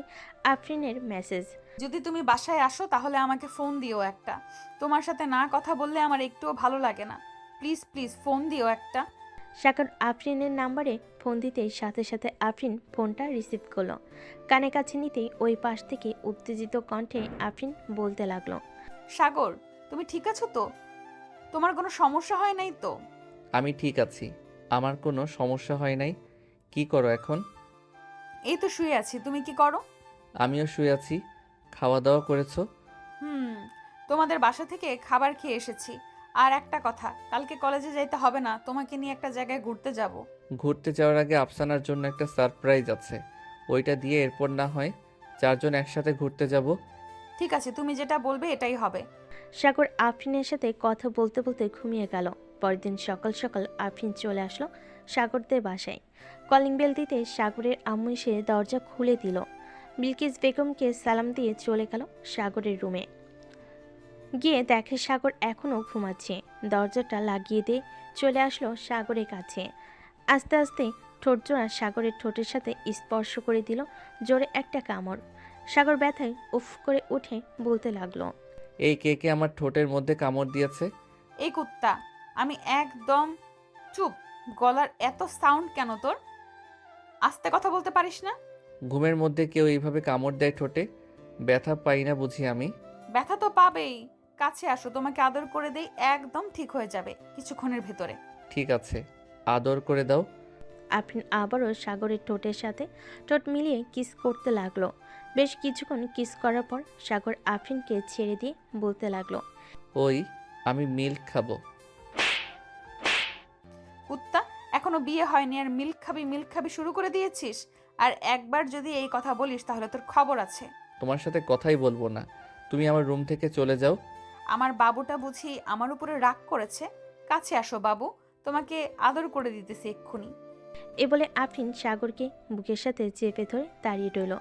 আফরিনের মেসেজ। যদি তুমি বাসায় আসো তাহলে আমাকে ফোন দিও একটা। তোমার সাথে না কথা বললে আমার একটুও ভালো লাগে না। প্লিজ প্লিজ ফোন দিও একটা। সাগর আফরিনের নাম্বারে ফোন দিতেই সাথে সাথে আফরিন ফোনটা রিসিভ করলো। কানে কাছে নিতেই ওই পাশ থেকে উত্তেজিত কণ্ঠে আফরিন বলতে লাগলো, সাগর, তুমি ঠিক আছো তো? তোমার কোনো সমস্যা হয় নাই তো? আমি ঠিক আছি, আমার কোনো সমস্যা হয় নাই। কি করো এখন? এই তো শুয়ে আছি, তুমি কি করো? আমিও শুয়ে আছি। খাওয়া দাওয়া করেছো? তোমাদের বাসা থেকে খাবার খেয়ে এসেছি। আর একটা কথা, কালকে কলেজে যাইতে হবে না, তোমাকে নিয়ে একটা জায়গায় ঘুরতে যাব। ঘুরতে যাওয়ার আগে আফসানার জন্য একটা সারপ্রাইজ আছে, ওইটা দিয়ে এরপর না হয় 4 জন একসাথে ঘুরতে যাব। ঠিক আছে, তুমি যেটা বলবে এটাই হবে। সাগর আফরিনের সাথে কথা বলতে বলতে ঘুমিয়ে গেল। পরের দিন সকাল সকাল আফরিন চলে আসলো সাগরদের বাসায়। কলিং বেল দিতে সাগরের আম্মু এসে দরজা খুলে দিল। বিলকিস বেগমকে সালাম দিয়ে চলে গেল সাগরের রুমে। গিয়ে দেখে সাগর এখনও ঘুমাচ্ছে। দরজাটা লাগিয়ে দিয়ে চলে আসলো সাগরের কাছে। আস্তে আস্তে ঠোঁটজোড়া সাগরের ঠোঁটের সাথে স্পর্শ করে দিল জোরে একটা কামড়। সাগর ব্যথায় উফ করে উঠে বলতে লাগলো, এই কে কে আমার ঠোঁটের মধ্যে কামড় দিয়েছে? এই কুত্তা, আমি একদম চুপ। গলার এত সাউন্ড কেন তোর? আস্তে কথা বলতে পারিস না? ঘুমের মধ্যে কেউ এইভাবে কামড় দেয় ঠোঁটে? ব্যথা পাই না বুঝি আমি? ব্যথা তো পাবেই। কাছে আসো, তোমাকে আদর করে দেই, একদম ঠিক হয়ে যাবে কিছুক্ষণের ভেতরে। ঠিক আছে, আদর করে দাও। আফরিন আবারও সাগরের ঠোঁটের সাথে ঠোঁট মিলিয়ে কিস করতে লাগলো। বেশ কিছুক্ষণ কিস করার পর সাগর আফরিনকে ছেড়ে দিয়ে বলতে লাগলো, ওই আমি মিল্ক খাবো। কুত্তা, এখনো বিয়ে হয়নি আর মিল্ক খাবি শুরু করে দিয়েছিস? আর একবার যদি এই কথা বলিস তাহলে তোর খবর আছে। তোমার সাথে কথাই বলবো না, তুমি আমার রুম থেকে চলে যাও। আমার বাবুটা বুঝি আমার উপরে রাগ করেছে? কাছে আসো বাবু, তোমাকে আদর করে দিতেছি এক্ষুনি। এ বলে আফরিন সাগরকে বুকের সাথে চেপে ধরে দাঁড়িয়ে রইল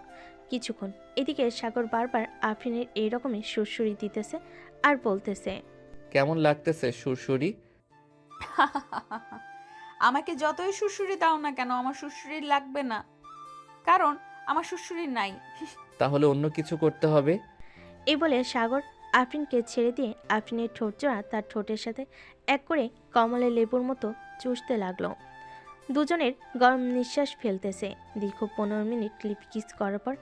কিছুক্ষণ। এদিকে সাগর বারবার আফরিনের এই রকমের সুরসুরি দিতেছে আর বলতেছে, কেমন লাগতেছে সুরসুরি? আমাকে যতই সুরসুরি দাও না কেন, আমার সুরসুরি লাগবে না, কারণ আমার সুরসুরি নাই। তাহলে অন্য কিছু করতে হবে। এই বলে সাগর আফরিনকে ছেড়ে দিয়ে আফরিনের ঠোঁট জোড়া তার ঠোঁটের সাথে এক করে কমলা লেবুর মতো চুষতে লাগলো। দুজনের গরম নিঃশ্বাস ফেলতেছে। দীর্ঘ 15 মিনিট লিপ কিস করার পর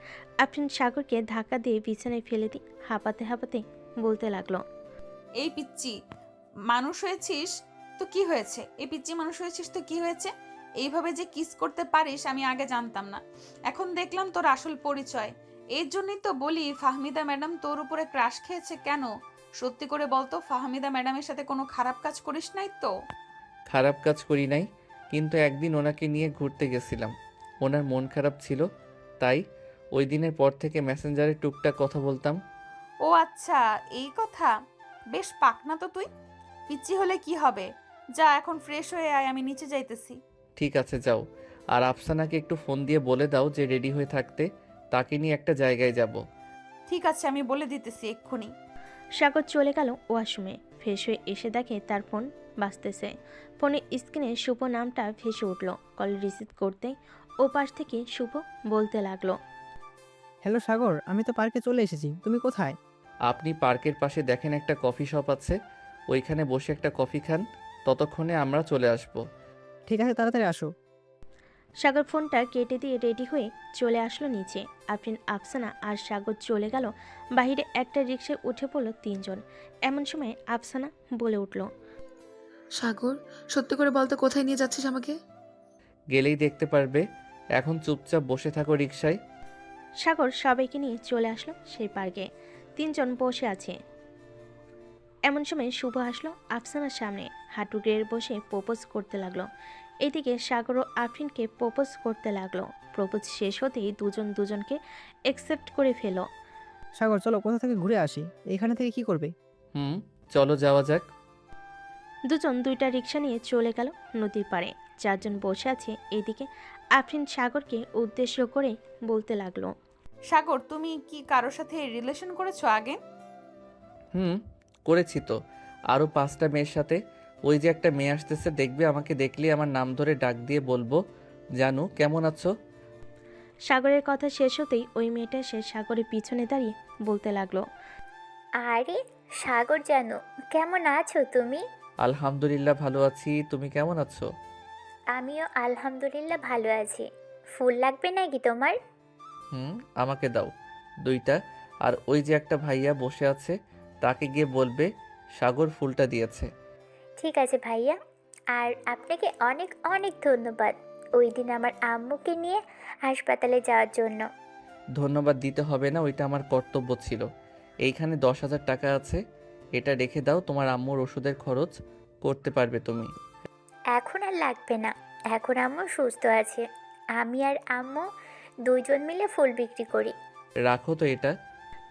আফরিন সাগরকে ধাক্কা দিয়ে বিছানায় ফেলে দিয়ে হাঁপাতে হাঁপাতে বলতে লাগলো, এই পিচ্চি মানুষ হয়েছিস তো কি হয়েছে? এই পিচ্চি মানুষ হয়েছিস তো কি হয়েছে? এইভাবে যে কিস করতে পারিস আমি আগে জানতাম না, এখন দেখলাম তোর আসল পরিচয়। এর জন্যই তো বলি ফাহমিদা ম্যাডাম তোর উপরে ক্রাশ খেয়েছে কেন? সত্যি করে বলতো, ফাহমিদা ম্যাডামের সাথে কোনো খারাপ কাজ করিস নাই তো? খারাপ কাজ করি নাই, কিন্তু একদিন ওনাকে নিয়ে ঘুরতে গেছিলাম। ওনার মন খারাপ ছিল, তাই ওই দিনের পর থেকে মেসেঞ্জারে টুকটাক কথা বলতাম। ও আচ্ছা, এই কথা। বেশ পাকনা তো তুই। পিচ্চি হলে কি হবে? যা এখন ফ্রেশ হয়ে আয়, আমি নিচে যাইতেছি। ঠিক আছে যাও, আর আফসানাকে একটু ফোন দিয়ে বলে দাও যে রেডি হয়ে থাকতে, তাকে নিয়ে একটা জায়গায় যাব। ঠিক আছে, আমি বলে দিতেছি এক্ষুনি। সাগর চলে গেল ওয়াশরুমে। ফ্রেশ হয়ে এসে দেখে তার ফোন বাজতেছে। ফোনের স্ক্রিনে শুভ নামটা ভেসে উঠল। কল রিসিভ করতেই ও পাশ থেকে শুভ বলতে লাগলো, হ্যালো সাগর, আমি তো পার্কে চলে এসেছি, তুমি কোথায়? আপনি পার্কের পাশে দেখেন একটা কফি শপ আছে, ওইখানে বসে একটা কফি খান, ততক্ষণে আমরা চলে আসব। ঠিক আছে, তাড়াতাড়ি আসো। সাগর ফোনটা কেটে দিয়ে রেডি হয়ে চলে আসলো নিচে। আফরিন, আফসানা আর সাগর চলে গেল বাইরে। একটা রিক্সায় উঠে পড়লো তিনজন। এমন সময় আফসানা বলে উঠল, সাগর, সত্যি করে বলতে কোথায় নিয়ে যাচ্ছিস আমাকে? গেলেই দেখতে পারবে, এখন চুপচাপ বসে থাকো রিকশায়। সাগর সবাইকে নিয়ে চলে আসলো সেই পার্কে। তিনজন বসে আছে। এমন সময় শুভ আসলো আফসানার সামনে, হাঁটু গেড়ে বসে প্রপোজ করতে লাগলো। এদিকে সাগর ও আফরিনকে প্রপোজ করতে লাগলো। প্রপোজ শেষ হতেই দুজন দুজনকে অ্যাকসেপ্ট করে ফেলো। সাগর চলো কোথা থেকে ঘুরে আসি, এখানে থেকে কি করবে? চলো যাওয়া যাক। দুজন দুইটা রিক্সা নিয়ে চলে গেল নদীর পাড়ে। চারজন বসে আছে। এদিকে আফরিন সাগরকে উদ্দেশ্য করে বলতে লাগলো, সাগর, তুমি কি কারোর সাথে রিলেশন করেছো আগে? করেছি তো, আরও 5টা মেয়ের সাথে। ওই যে একটা মেয়ে আসতেছে, দেখবে, আমাকে দেখলে আমার নাম ধরে ডাক দিয়ে বলবো, জানু কেমন আছো। সাগরের কথা শেষ হতেই ওই মেয়েটা সে সাগরের পিছনে দাঁড়িয়ে বলতে লাগলো, আরে সাগর জানো, কেমন আছো তুমি? আলহামদুলিল্লাহ ভালো আছি, তুমি কেমন আছো? আমিও আলহামদুলিল্লাহ ভালো আছি। ফুল লাগবে নাকি তোমার? আমাকে দাও 2টা। আর ওই যে একটা ভাইয়া বসে আছে, তাকে গিয়ে বলবে সাগর ফুলটা দিয়েছে। ঠিক আছে ভাইয়া, আর আপনাকে অনেক অনেক ধন্যবাদ ওই দিন আমার আম্মুকে নিয়ে হাসপাতালে যাওয়ার জন্য। ধন্যবাদ দিতে হবে না, ওইটা আমার কর্তব্য ছিল। এইখানে 10,000 টাকা আছে, এটা রেখে দাও, তোমার আম্মুর ওষুধের খরচ করতে পারবে তুমি। এখন আর লাগবে না, এখন আম্মু সুস্থ আছে। আমি আর আম্মু দুইজন মিলে ফুল বিক্রি করি। রাখো তো এটা।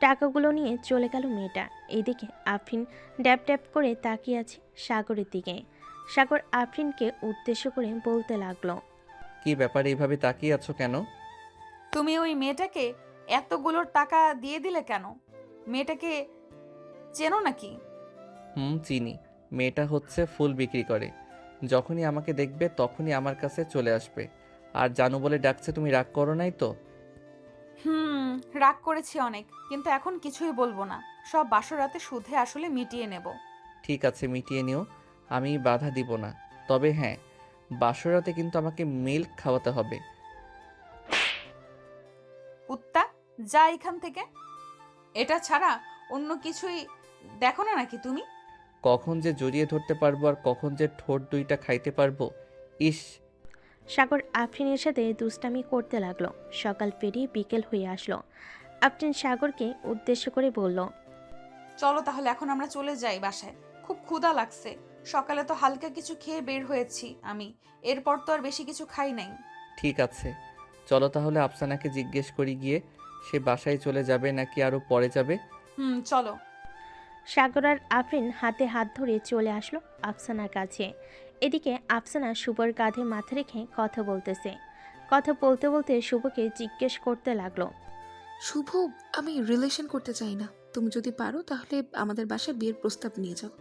টাকাগুলো নিয়ে চলে গেল মেয়েটা। এইদিকে আফরিন ড্যাব ড্যাব করে তাকিয়ে আছে সাগরের দিকে। সাগর আফরিনকে উদ্দেশ্য করে বলতে লাগলো, কি ব্যাপার, এইভাবে তাকিয়ে আছো কেন? তুমি ওই মেয়েটাকে এতগুলোর টাকা দিয়ে দিলে কেন? মেয়েটাকে চেনো নাকি? চিনি। মেয়েটা হচ্ছে ফুল বিক্রি করে, যখনই আমাকে দেখবে তখনই আমার কাছে চলে আসবে। আর জানু বলে ডাকছে, তুমি রাগ করো নাই তো? রাগ করেছি অনেক, কিন্তু এখন কিছুই বলবো না। সব বাসরাতে সুধে আসলে মিটিয়ে নেব। ঠিক আছে, মিটিয়ে নিও, আমি বাধা দিব না। তবে হ্যাঁ, বাসরাতে কিন্তু আমাকে মিল্ক খাওয়াতে হবে। কুত্তা, যা এখান থেকে। এটা ছাড়া অন্য কিছুই দেখো না নাকি তুমি? কখন যে জড়িয়ে ধরতে পারবো আর কখন যে ঠোঁট 2টা খাইতে পারবো। ইস। সাগর আফরিনের সাথে দুষ্টামি করতে লাগলো। সকাল পেরিয়ে বিকেল হয়ে আসলো। আফরিন সাগরকে উদ্দেশ্য করে বলল, চলো তাহলে এখন আমরা চলে যাই বাসায়, খুব ক্ষুধা লাগছে। সকালে তো হালকা কিছু খেয়ে বের হয়েছি আমি, এরপর তো আর বেশি কিছু খাই নাই। ঠিক আছে, চলো তাহলে আফসানাকে জিজ্ঞেস করি গিয়ে, সে বাসায় চলে যাবে নাকি আরও পরে যাবে। চলো। সাগর আর আফরিন হাতে হাত ধরে চলে আসলো আফসানার কাছে। এদিকে আফসানা শুভর কাঁধে মাথা রেখে কথা বলতেছে। কথা বলতে বলতে শুভকে জিজ্ঞেস করতে লাগলো, শুভ, আমি রিলেশন করতে চাই না। তুমি যদি পারো তাহলে আমাদের বাসায় বিয়ের প্রস্তাব নিয়ে যাও।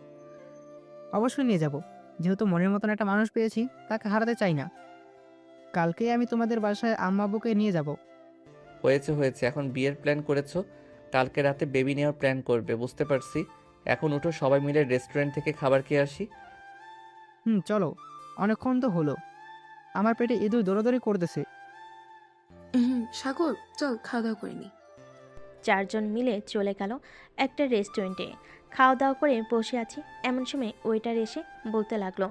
অবশ্যই নিয়ে যাব, যেহেতু মনের মতন একটা মানুষ পেয়েছি, তাকে হারাতে চাই না। কালকেই আমি তোমাদের বাসায় আম্মা আব্বুকে নিয়ে যাব। হয়েছে হয়েছে, এখন বিয়ের প্ল্যান করেছো, কালকে রাতে বেবি নেওয়ার প্ল্যান করবে, বুঝতে পারছি। এখন উঠো, সবাই মিলে রেস্টুরেন্ট থেকে খাবার খেয়ে আসি। চলো, অনেকক্ষণ তো হলো, আমার পেটে ইঁদুর দৌড়াদৌড়ি করতেছে। সাগর, চল খাওয়া দাওয়া করে নি। চারজন মিলে চলে গেল একটা রেস্টুরেন্টে। খাওয়া দাওয়া করে বসে আছি, এমন সময় ওয়েটার এসে বলতে লাগলো,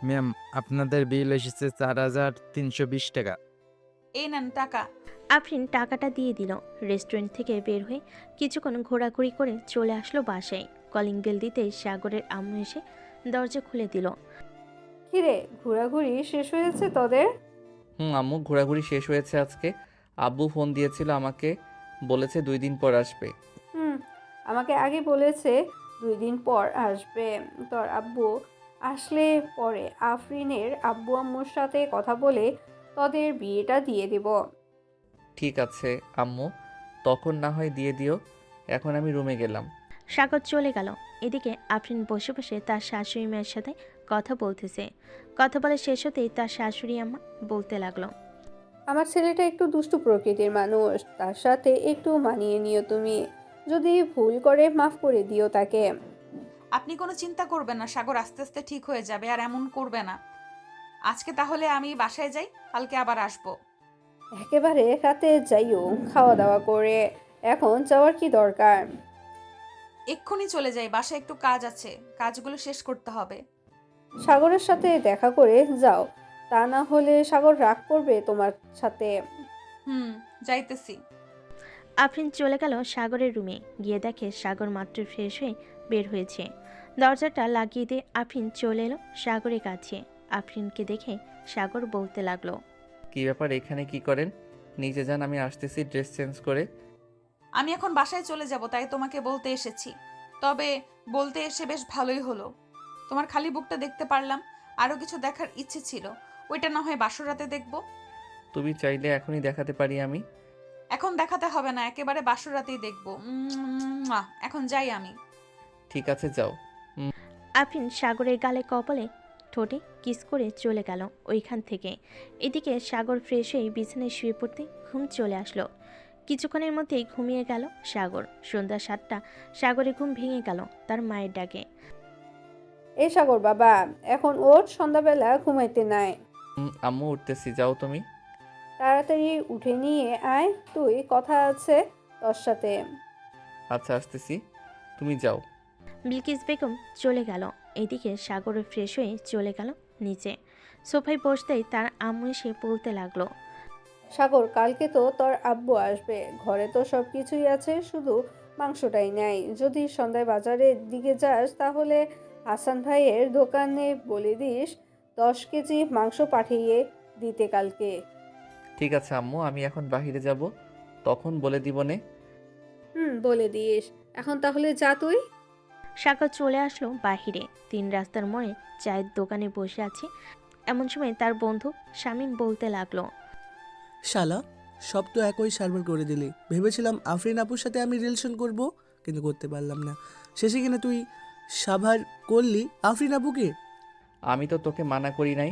ম্যাম, আপনাদের বিল এসেছে 4,320 টাকা। এই নেন টাকা। আফরিন টাকাটা দিয়ে দিল। রেস্টুরেন্ট থেকে বের হয়ে কিছুক্ষণ ঘোরাঘুরি করে চলে আসলো বাসায়। কলিং বেল দিতে সাগরের আম্মু এসে দরজা খুলে দিল। কিরে, ঘোরাঘুরি শেষ হয়েছে তোদের? আম্মু, ঘোরাঘুরি শেষ হয়েছে আজকে। আব্বু ফোন দিয়েছিল আমাকে, বলেছে 2 দিন পর আসবে। আমাকে আগে বলেছে 2 দিন পর আসবে। তোর আব্বু আসলে পরে আফরিনের আব্বু আম্মুর সাথে কথা বলে তোদের বিয়েটা দিয়ে দেব। ঠিক আছে আম্মু, তখন না হয় দিয়ে দিও, এখন আমি রুমে গেলাম। সাগর চলে গেল। এদিকে আফরিন বসে বসে তার শাশুড়ি মায়ের সাথে কথা বলতেছে। কথা বলে শেষ হতেই তার শাশুড়ি আম্মা বলতে লাগলো, আমার ছেলেটা একটু দুষ্টু প্রকৃতির মানুষ, তার সাথে একটু মানিয়ে নিও তুমি। যদি ভুল করে মাফ করে দিও তাকে। আপনি কোনো চিন্তা করবেন না, সাগর আস্তে আস্তে ঠিক হয়ে যাবে, আর এমন করবে না। আজকে তাহলে আমি বাসায় যাই, কালকে আবার আসবো। একেবারে রাতে যাইও খাওয়া দাওয়া করে, এখন যাওয়ার কি দরকার? এক্ষুনি চলে যাই, বাসায় একটু কাজ আছে, কাজগুলো শেষ করতে হবে। সাগরের সাথে দেখা করে যাও, তা না হলে সাগর রাগ করবে তোমার সাথে। যাইতেছি। আফরিন চলে গেল সাগরের রুমে। গিয়ে দেখে সাগর মাত্র ফ্রেশ হয়ে বের হয়েছে। দরজাটা লাগিয়ে দিয়ে আফরিন চলে এলো সাগরের কাছে। আফরিনকে দেখে সাগর বলতে লাগলো, কি ব্যাপার, এখানে কি করেন? নিচে যান, আমি আসতেছি ড্রেস চেঞ্জ করে। আমি এখন বাসায় চলে যাব, তাই তোমাকে বলতে এসেছি। তবে বলতে এসে বেশ ভালোই হলো, তোমার খালি বুকটা দেখতে পারলাম। আরও কিছু দেখার ইচ্ছে ছিল, ওইটা না হয় বাসর রাতে দেখবো। তুমি চাইলে এখনই দেখাতে পারি আমি। এখন দেখাতে হবে না, একেবারে বাসর রাতেই দেখবো। এখন যাই আমি। ঠিক আছে, যাও। আফরিন সাগরের গালে কপালে ঠোঁটে কিস করে চলে গেল ওইখান থেকে। এদিকে সাগর ফ্রেশ হয়ে বিছানায় শুয়ে পড়তে ঘুম চলে আসলো। কিছুক্ষণের মধ্যেই ঘুমিয়ে গেল সাগর। সন্ধ্যা 7টা সাগরের ঘুম ভেঙে গেল তার মায়ের ডাকে। এই সাগর বাবা, এখন ওর সন্ধ্যাবেলা ঘুমাইতে নাই। আম্মু উঠতেছি, যাও তুমি। তাড়াতাড়ি উঠে নিয়ে আয়, তুই কথা আছে তোর সাথে। আচ্ছা, আসতেছি, তুমি যাও। বিলকিস বেগম চলে গেল। এদিকে সাগর ফ্রেশ হয়ে চলে গেল নিচে। সোফায় বসতেই তার আম্মু এসে বলতে লাগলো, সাগর, কালকে তো তোর আব্বু আসবে, ঘরে তো সব কিছুই আছে, শুধু মাংসটাই নাই। যদি সন্ধ্যায় বাজারের দিকে যাস তাহলে হাসান ভাইয়ের দোকানে বলে দিস 10 কেজি মাংস পাঠিয়ে দিতে কালকে। ঠিক আছে আম্মু, আমি এখন বাহিরে যাব, তখন বলে দিবনে। বলে দিস। এখন তাহলে যা তুই। সাগর চলে আসলো বাহিরে। 3 রাস্তার মোড়ে চায়ের দোকানে বসে আছে। এমন সময় তার বন্ধু শামীম বলতে লাগলো, শালা, সব তো একই সার্ভার করে দিলি। ভেবেছিলাম আফরিন আপুর সাথে আমি রিলেশন করব, কিন্তু করতে পারলাম না। শেষে কিনা তুই সাভার করলি আফরিন আপুকে। আমি তো তোকে মানা করি নাই,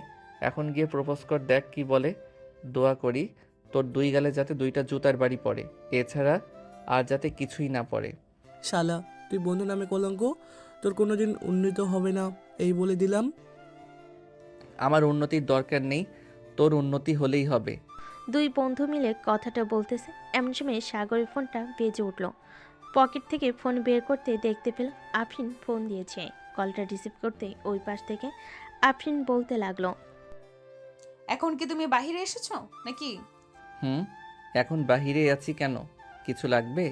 এখন গিয়ে প্রপোজ কর, দেখ কি বলে। দোয়া করি তোর 2 গালে যাতে 2টা জুতার বাড়ি পড়ে, এছাড়া আর যাতে কিছুই না পড়ে। শালা, তুই বন্ধু নামে কলঙ্ক, তোর কোনোদিন উন্নীত হবে না, এই বলে দিলাম। আমার উন্নতির দরকার নেই, তোর উন্নতি হলেই হবে। 2 বন্ধু মিলে কথাটা বলতেছে। এমন সময় সাগরের ফোনটা বেজে উঠল। পকেট থেকে ফোন বের করতে দেখতে পেল আফরিন ফোন দিয়েছে। কলটা রিসিভ করতে ওই পাশ থেকে আফরিন বলতে লাগলো, এখন কি তুমি বাহিরে এসেছো নাকি? এখন বাহিরে আছি কেন, কিছু লাগবে?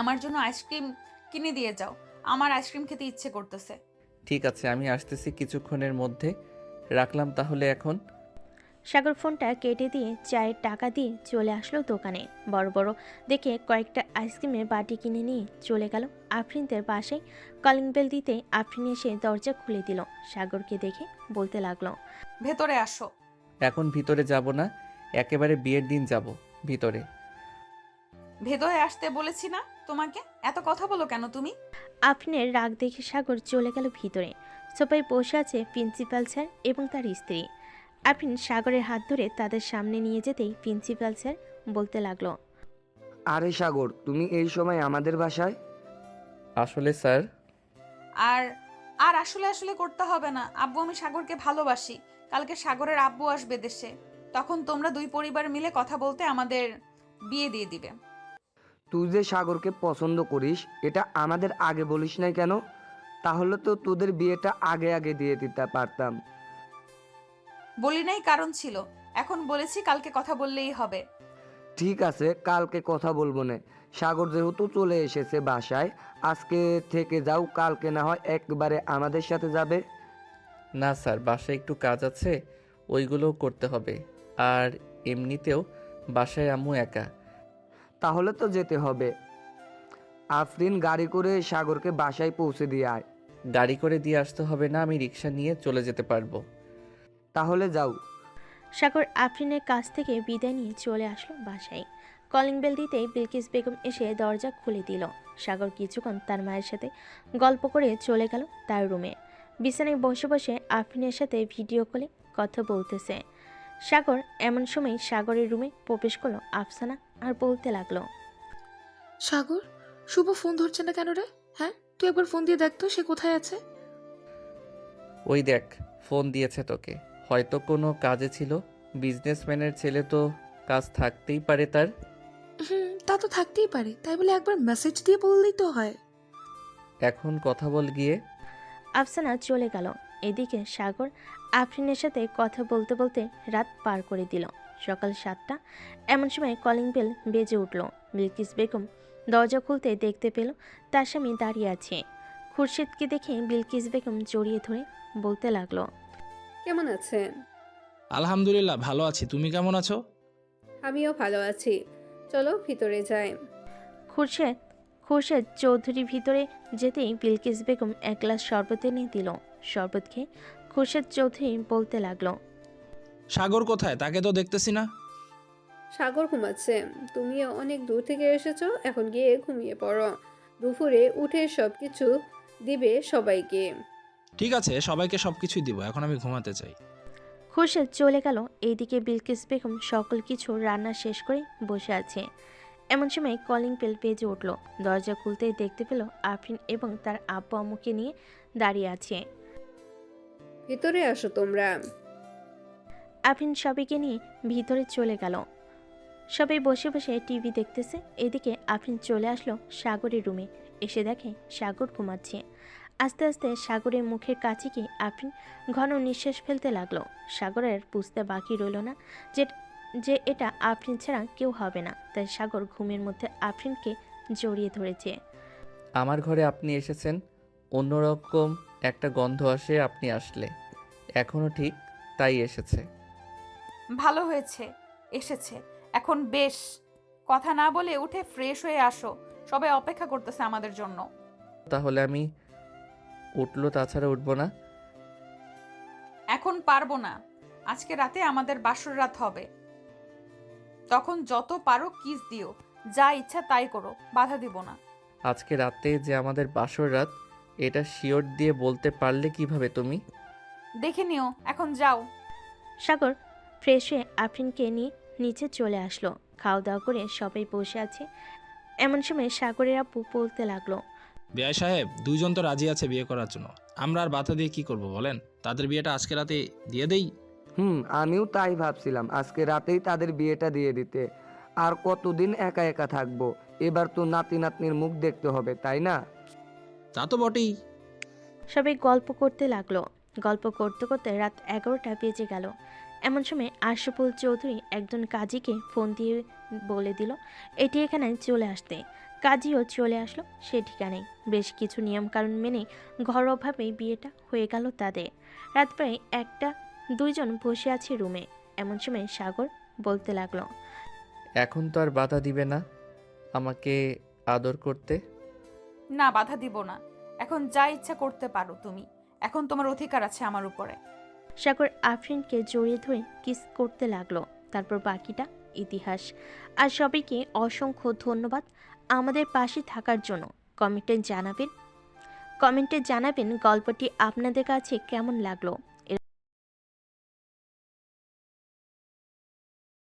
আমার জন্য আইসক্রিম কিনে দিয়ে যাও, আমার আইসক্রিম খেতে ইচ্ছে করতেছে। ঠিক আছে, আমি আসতেছি কিছুক্ষণের মধ্যে, রাখলাম তাহলে এখন। সাগর ফোনটা কেটে দিয়ে চায়ের টাকা দিয়ে চলে আসলো দোকানে। বড় বড় দেখে কয়েকটা আইসক্রিমের বাটি কিনে নিয়ে চলে গেল আফরিনদের বাসায়। কলিং বেল দিতে আফরিন এসে দরজা খুলে দিল। সাগরকে দেখে বলতে লাগলো, ভেতরে আসো। এখন ভিতরে যাব না, একেবারে বিয়ের দিন যাব ভিতরে। ভেতরে আসতে বলেছি না তোমাকে, এত কথা বলো কেন তুমি? আফরিনের রাগ দেখে সাগর চলে গেল ভিতরে। সোফায় বসে আছে প্রিন্সিপাল স্যার এবং তার স্ত্রী। আফরিন সাগরের হাত ধরে তাদের সামনে নিয়ে যেতেই প্রিন্সিপাল স্যার বলতে লাগলো, আরে সাগর, তুমি এই সময় আমাদের বাসায়? আসলে স্যার। আর আর আসলে আসলে করতে হবে না আব্বু, আমি সাগরকে ভালোবাসি। কালকে সাগরের আব্বু আসবে দেশে, তখন তোমরা 2 পরিবার মিলে কথা বলতে আমাদের বিয়ে দিয়ে দিবে। তুই যে সাগরকে পছন্দ করিস এটা আমাদের আগে বলিস নাই কেন? তাহলে তো তোদের বিয়েটা আগে আগে দিয়ে দিতে পারতাম। বলি নাই, কারণ ছিল। এখন বলেছি, কালকে কথা বললেই হবে। ঠিক আছে, কালকে কথা বলবো না। সাগর যেহেতু চলে এসেছে বাসায়, আজকে থেকে যাও, কালকে না হয় একবারে আমাদের সাথে যাবে। না স্যার, বাসায় একটু কাজ আছে, ওইগুলোও করতে হবে। আর এমনিতেও বাসায় আম্মু একা। তাহলে তো যেতে হবে। আফরিন, গাড়ি করে সাগরকে বাসায় পৌঁছে দিয়ে আয়। গাড়ি করে দিয়ে আসতে হবে না, আমি রিক্সা নিয়ে চলে যেতে পারবো। তাহলে যাও। সাগর আফরিনের কাছ থেকে বিদায় নিয়ে চলে আসলো বাসায়। কলিং বেল দিতেই বিলকিস বেগম এসে দরজা খুলে দিল। সাগর কিছুক্ষণ তার মায়ের সাথে গল্প করে চলে গেল তার রুমে। বিছানায় বসে বসে আফরিনের সাথে ভিডিও কলে কথা বলতেছে সাগর। এমন সময় সাগরের রুমে প্রবেশ করলো আফসানা আর বলতে লাগলো, সাগর, শুভ ফোন ধরছে না কেন রে? হ্যাঁ, তুই একবার ফোন দিয়ে দেখ তো সে কোথায় আছে। ওই দেখ, ফোন দিয়েছে তোকে, হয়তো কোনো কাজে ছিল। বিজনেসম্যানের ছেলে তো কাজ থাকতেই পারে তার। তা তো থাকতেই পারে, তাই বলে একবার মেসেজ দিয়ে বললেই তো হয়। এখন কথা বল গিয়ে। আফসানা চলে গেল। এদিকে সাগর আফরিনের সাথে কথা বলতে বলতে রাত পার করে দিল। সকাল 7টা। এমন সময় কলিং বেল বেজে উঠল। বিলকিস বেগম দরজা খুলতে দেখতে পেল তার স্বামী দাঁড়িয়ে আছে। খুরশিদকে দেখে বিলকিস বেগম জড়িয়ে ধরে বলতে লাগলো, কেমন আছেন? আলহামদুলিল্লাহ ভালো আছি, তুমি কেমন আছো? আমিও ভালো আছি, চলো ভিতরে যাই। খুরশেদ চৌধুরী ভিতরে যেতেই বিলকিস বেগম এক গ্লাস শরবত এনে দিল। শরবত খেয়ে খুরশেদ চৌধুরী বলতে লাগলো, সাগর কোথায়? তাকে তো দেখতেছি না। সাগর ঘুমাচ্ছে, তুমিও অনেক দূর থেকে এসেছো, এখন গিয়ে ঘুমিয়ে পড়ো। দুপুরে উঠে সব কিছু দিবে সবাইকে। ঠিক আছে, সবাইকে সবকিছুই দিব, এখন আমি ঘুমাতে চাই। খুরশেদ চলে গেল। এইদিকে বিলকিস বেগম সকল কিছু রান্না শেষ করে বসে আছে। এমন সময় কলিং বেল বেজে উঠল। দরজা খুলতেই দেখতে পেল আফরিন এবং তার আব্বু আম্মুকে নিয়ে দাঁড়িয়ে আছে। ভিতরে আসো তোমরা। আফরিন সবাইকে নিয়ে ভিতরে চলে গেল। সবাই বসে বসে টিভি দেখতেছে। এদিকে আফরিন চলে আসলো সাগরের রুমে। এসে দেখে সাগর ঘুমাচ্ছে। আস্তে আস্তে সাগরের মুখের কাছে গিয়ে আফরিন ঘন নিঃশ্বাস ফেলতে লাগলো। সাগরের বুঝতে বাকি রইল না যে এটা আফরিন ছাড়া কেউ হবে না। তাই সাগর ঘুমের মধ্যে আফরিনকে জড়িয়ে ধরেছে। আমার ঘরে আপনি এসেছেন, অন্যরকম একটা গন্ধ আসে আপনি আসলে। এখনও ঠিক তাই এসেছে। ভালো হয়েছে এসেছে, এখন বেশ। কথা না বলে উঠে ফ্রেশ হয়ে আসো, সবাই অপেক্ষা করতেছে আমাদের জন্য। তাহলে আমি উঠলো, তাছাড়া উঠবো না। এখন পারবো না, আজকে রাতে আমাদের বাসর রাত হবে। তখন যত পারো কিস দিও, যা ইচ্ছা তাই করো, বাধা দিব না। আজকে রাতে যে আমাদের বাসর রাত, এটা শিওর দিয়ে বলতে পারলে কিভাবে তুমি? দেখে নিও, এখন যাও। সাগর ফ্রেশ হয়ে আফরিনকে নিয়ে নিচে চলে আসলো। খাওয়া দাওয়া করে সবাই বসে আছে। এমন সময় সাগরের আব্বু বলতে লাগলো, বিআই সাহেব, দুইজন তো রাজি আছে বিয়ে করার জন্য, আমরা আর বাধা দিয়ে কি করব বলেন? তাদের বিয়েটা আজকে রাতে দিয়ে দেই। আমিও তাই ভাবছিলাম, আজকে রাতেই তাদের বিয়েটা দিয়ে দিতে। আর কতদিন একা একা থাকবো? এবার তো নাতি নাতনির মুখ দেখতে হবে, তাই না? তা তো বটেই। সবাই গল্প করতে লাগলো। গল্প করতে করতে রাত 11টা বেজে গেল। এমন সময় আশরাফুল চৌধুরী একজন কাজীকে ফোন দিয়ে বলে দিল এটি এখানে চলে আসতে। কাজীও চলে আসলো সে ঠিকানায়। বেশ কিছু নিয়মকানুন মেনে ঘরোয়াভাবেই বিয়েটা হয়ে গেল তাদের। রাত প্রায় 1টা। দুইজন বসে আছে রুমে। এমন সময় সাগর বলতে লাগলো, এখন তো আর বাধা দিবে না আমাকে আদর করতে? না, বাধা দিব না, এখন যা ইচ্ছা করতে পারো তুমি, এখন তোমার অধিকার আছে আমার উপরে। সাগর আফরিনকে জড়িয়ে ধরে কিস করতে লাগলো। তারপর বাকিটা ইতিহাস। আর সবাইকে অসংখ্য ধন্যবাদ আমাদের পাশে থাকার জন্য। কমেন্টে জানাবেন গল্পটি আপনাদের কাছে কেমন লাগলো।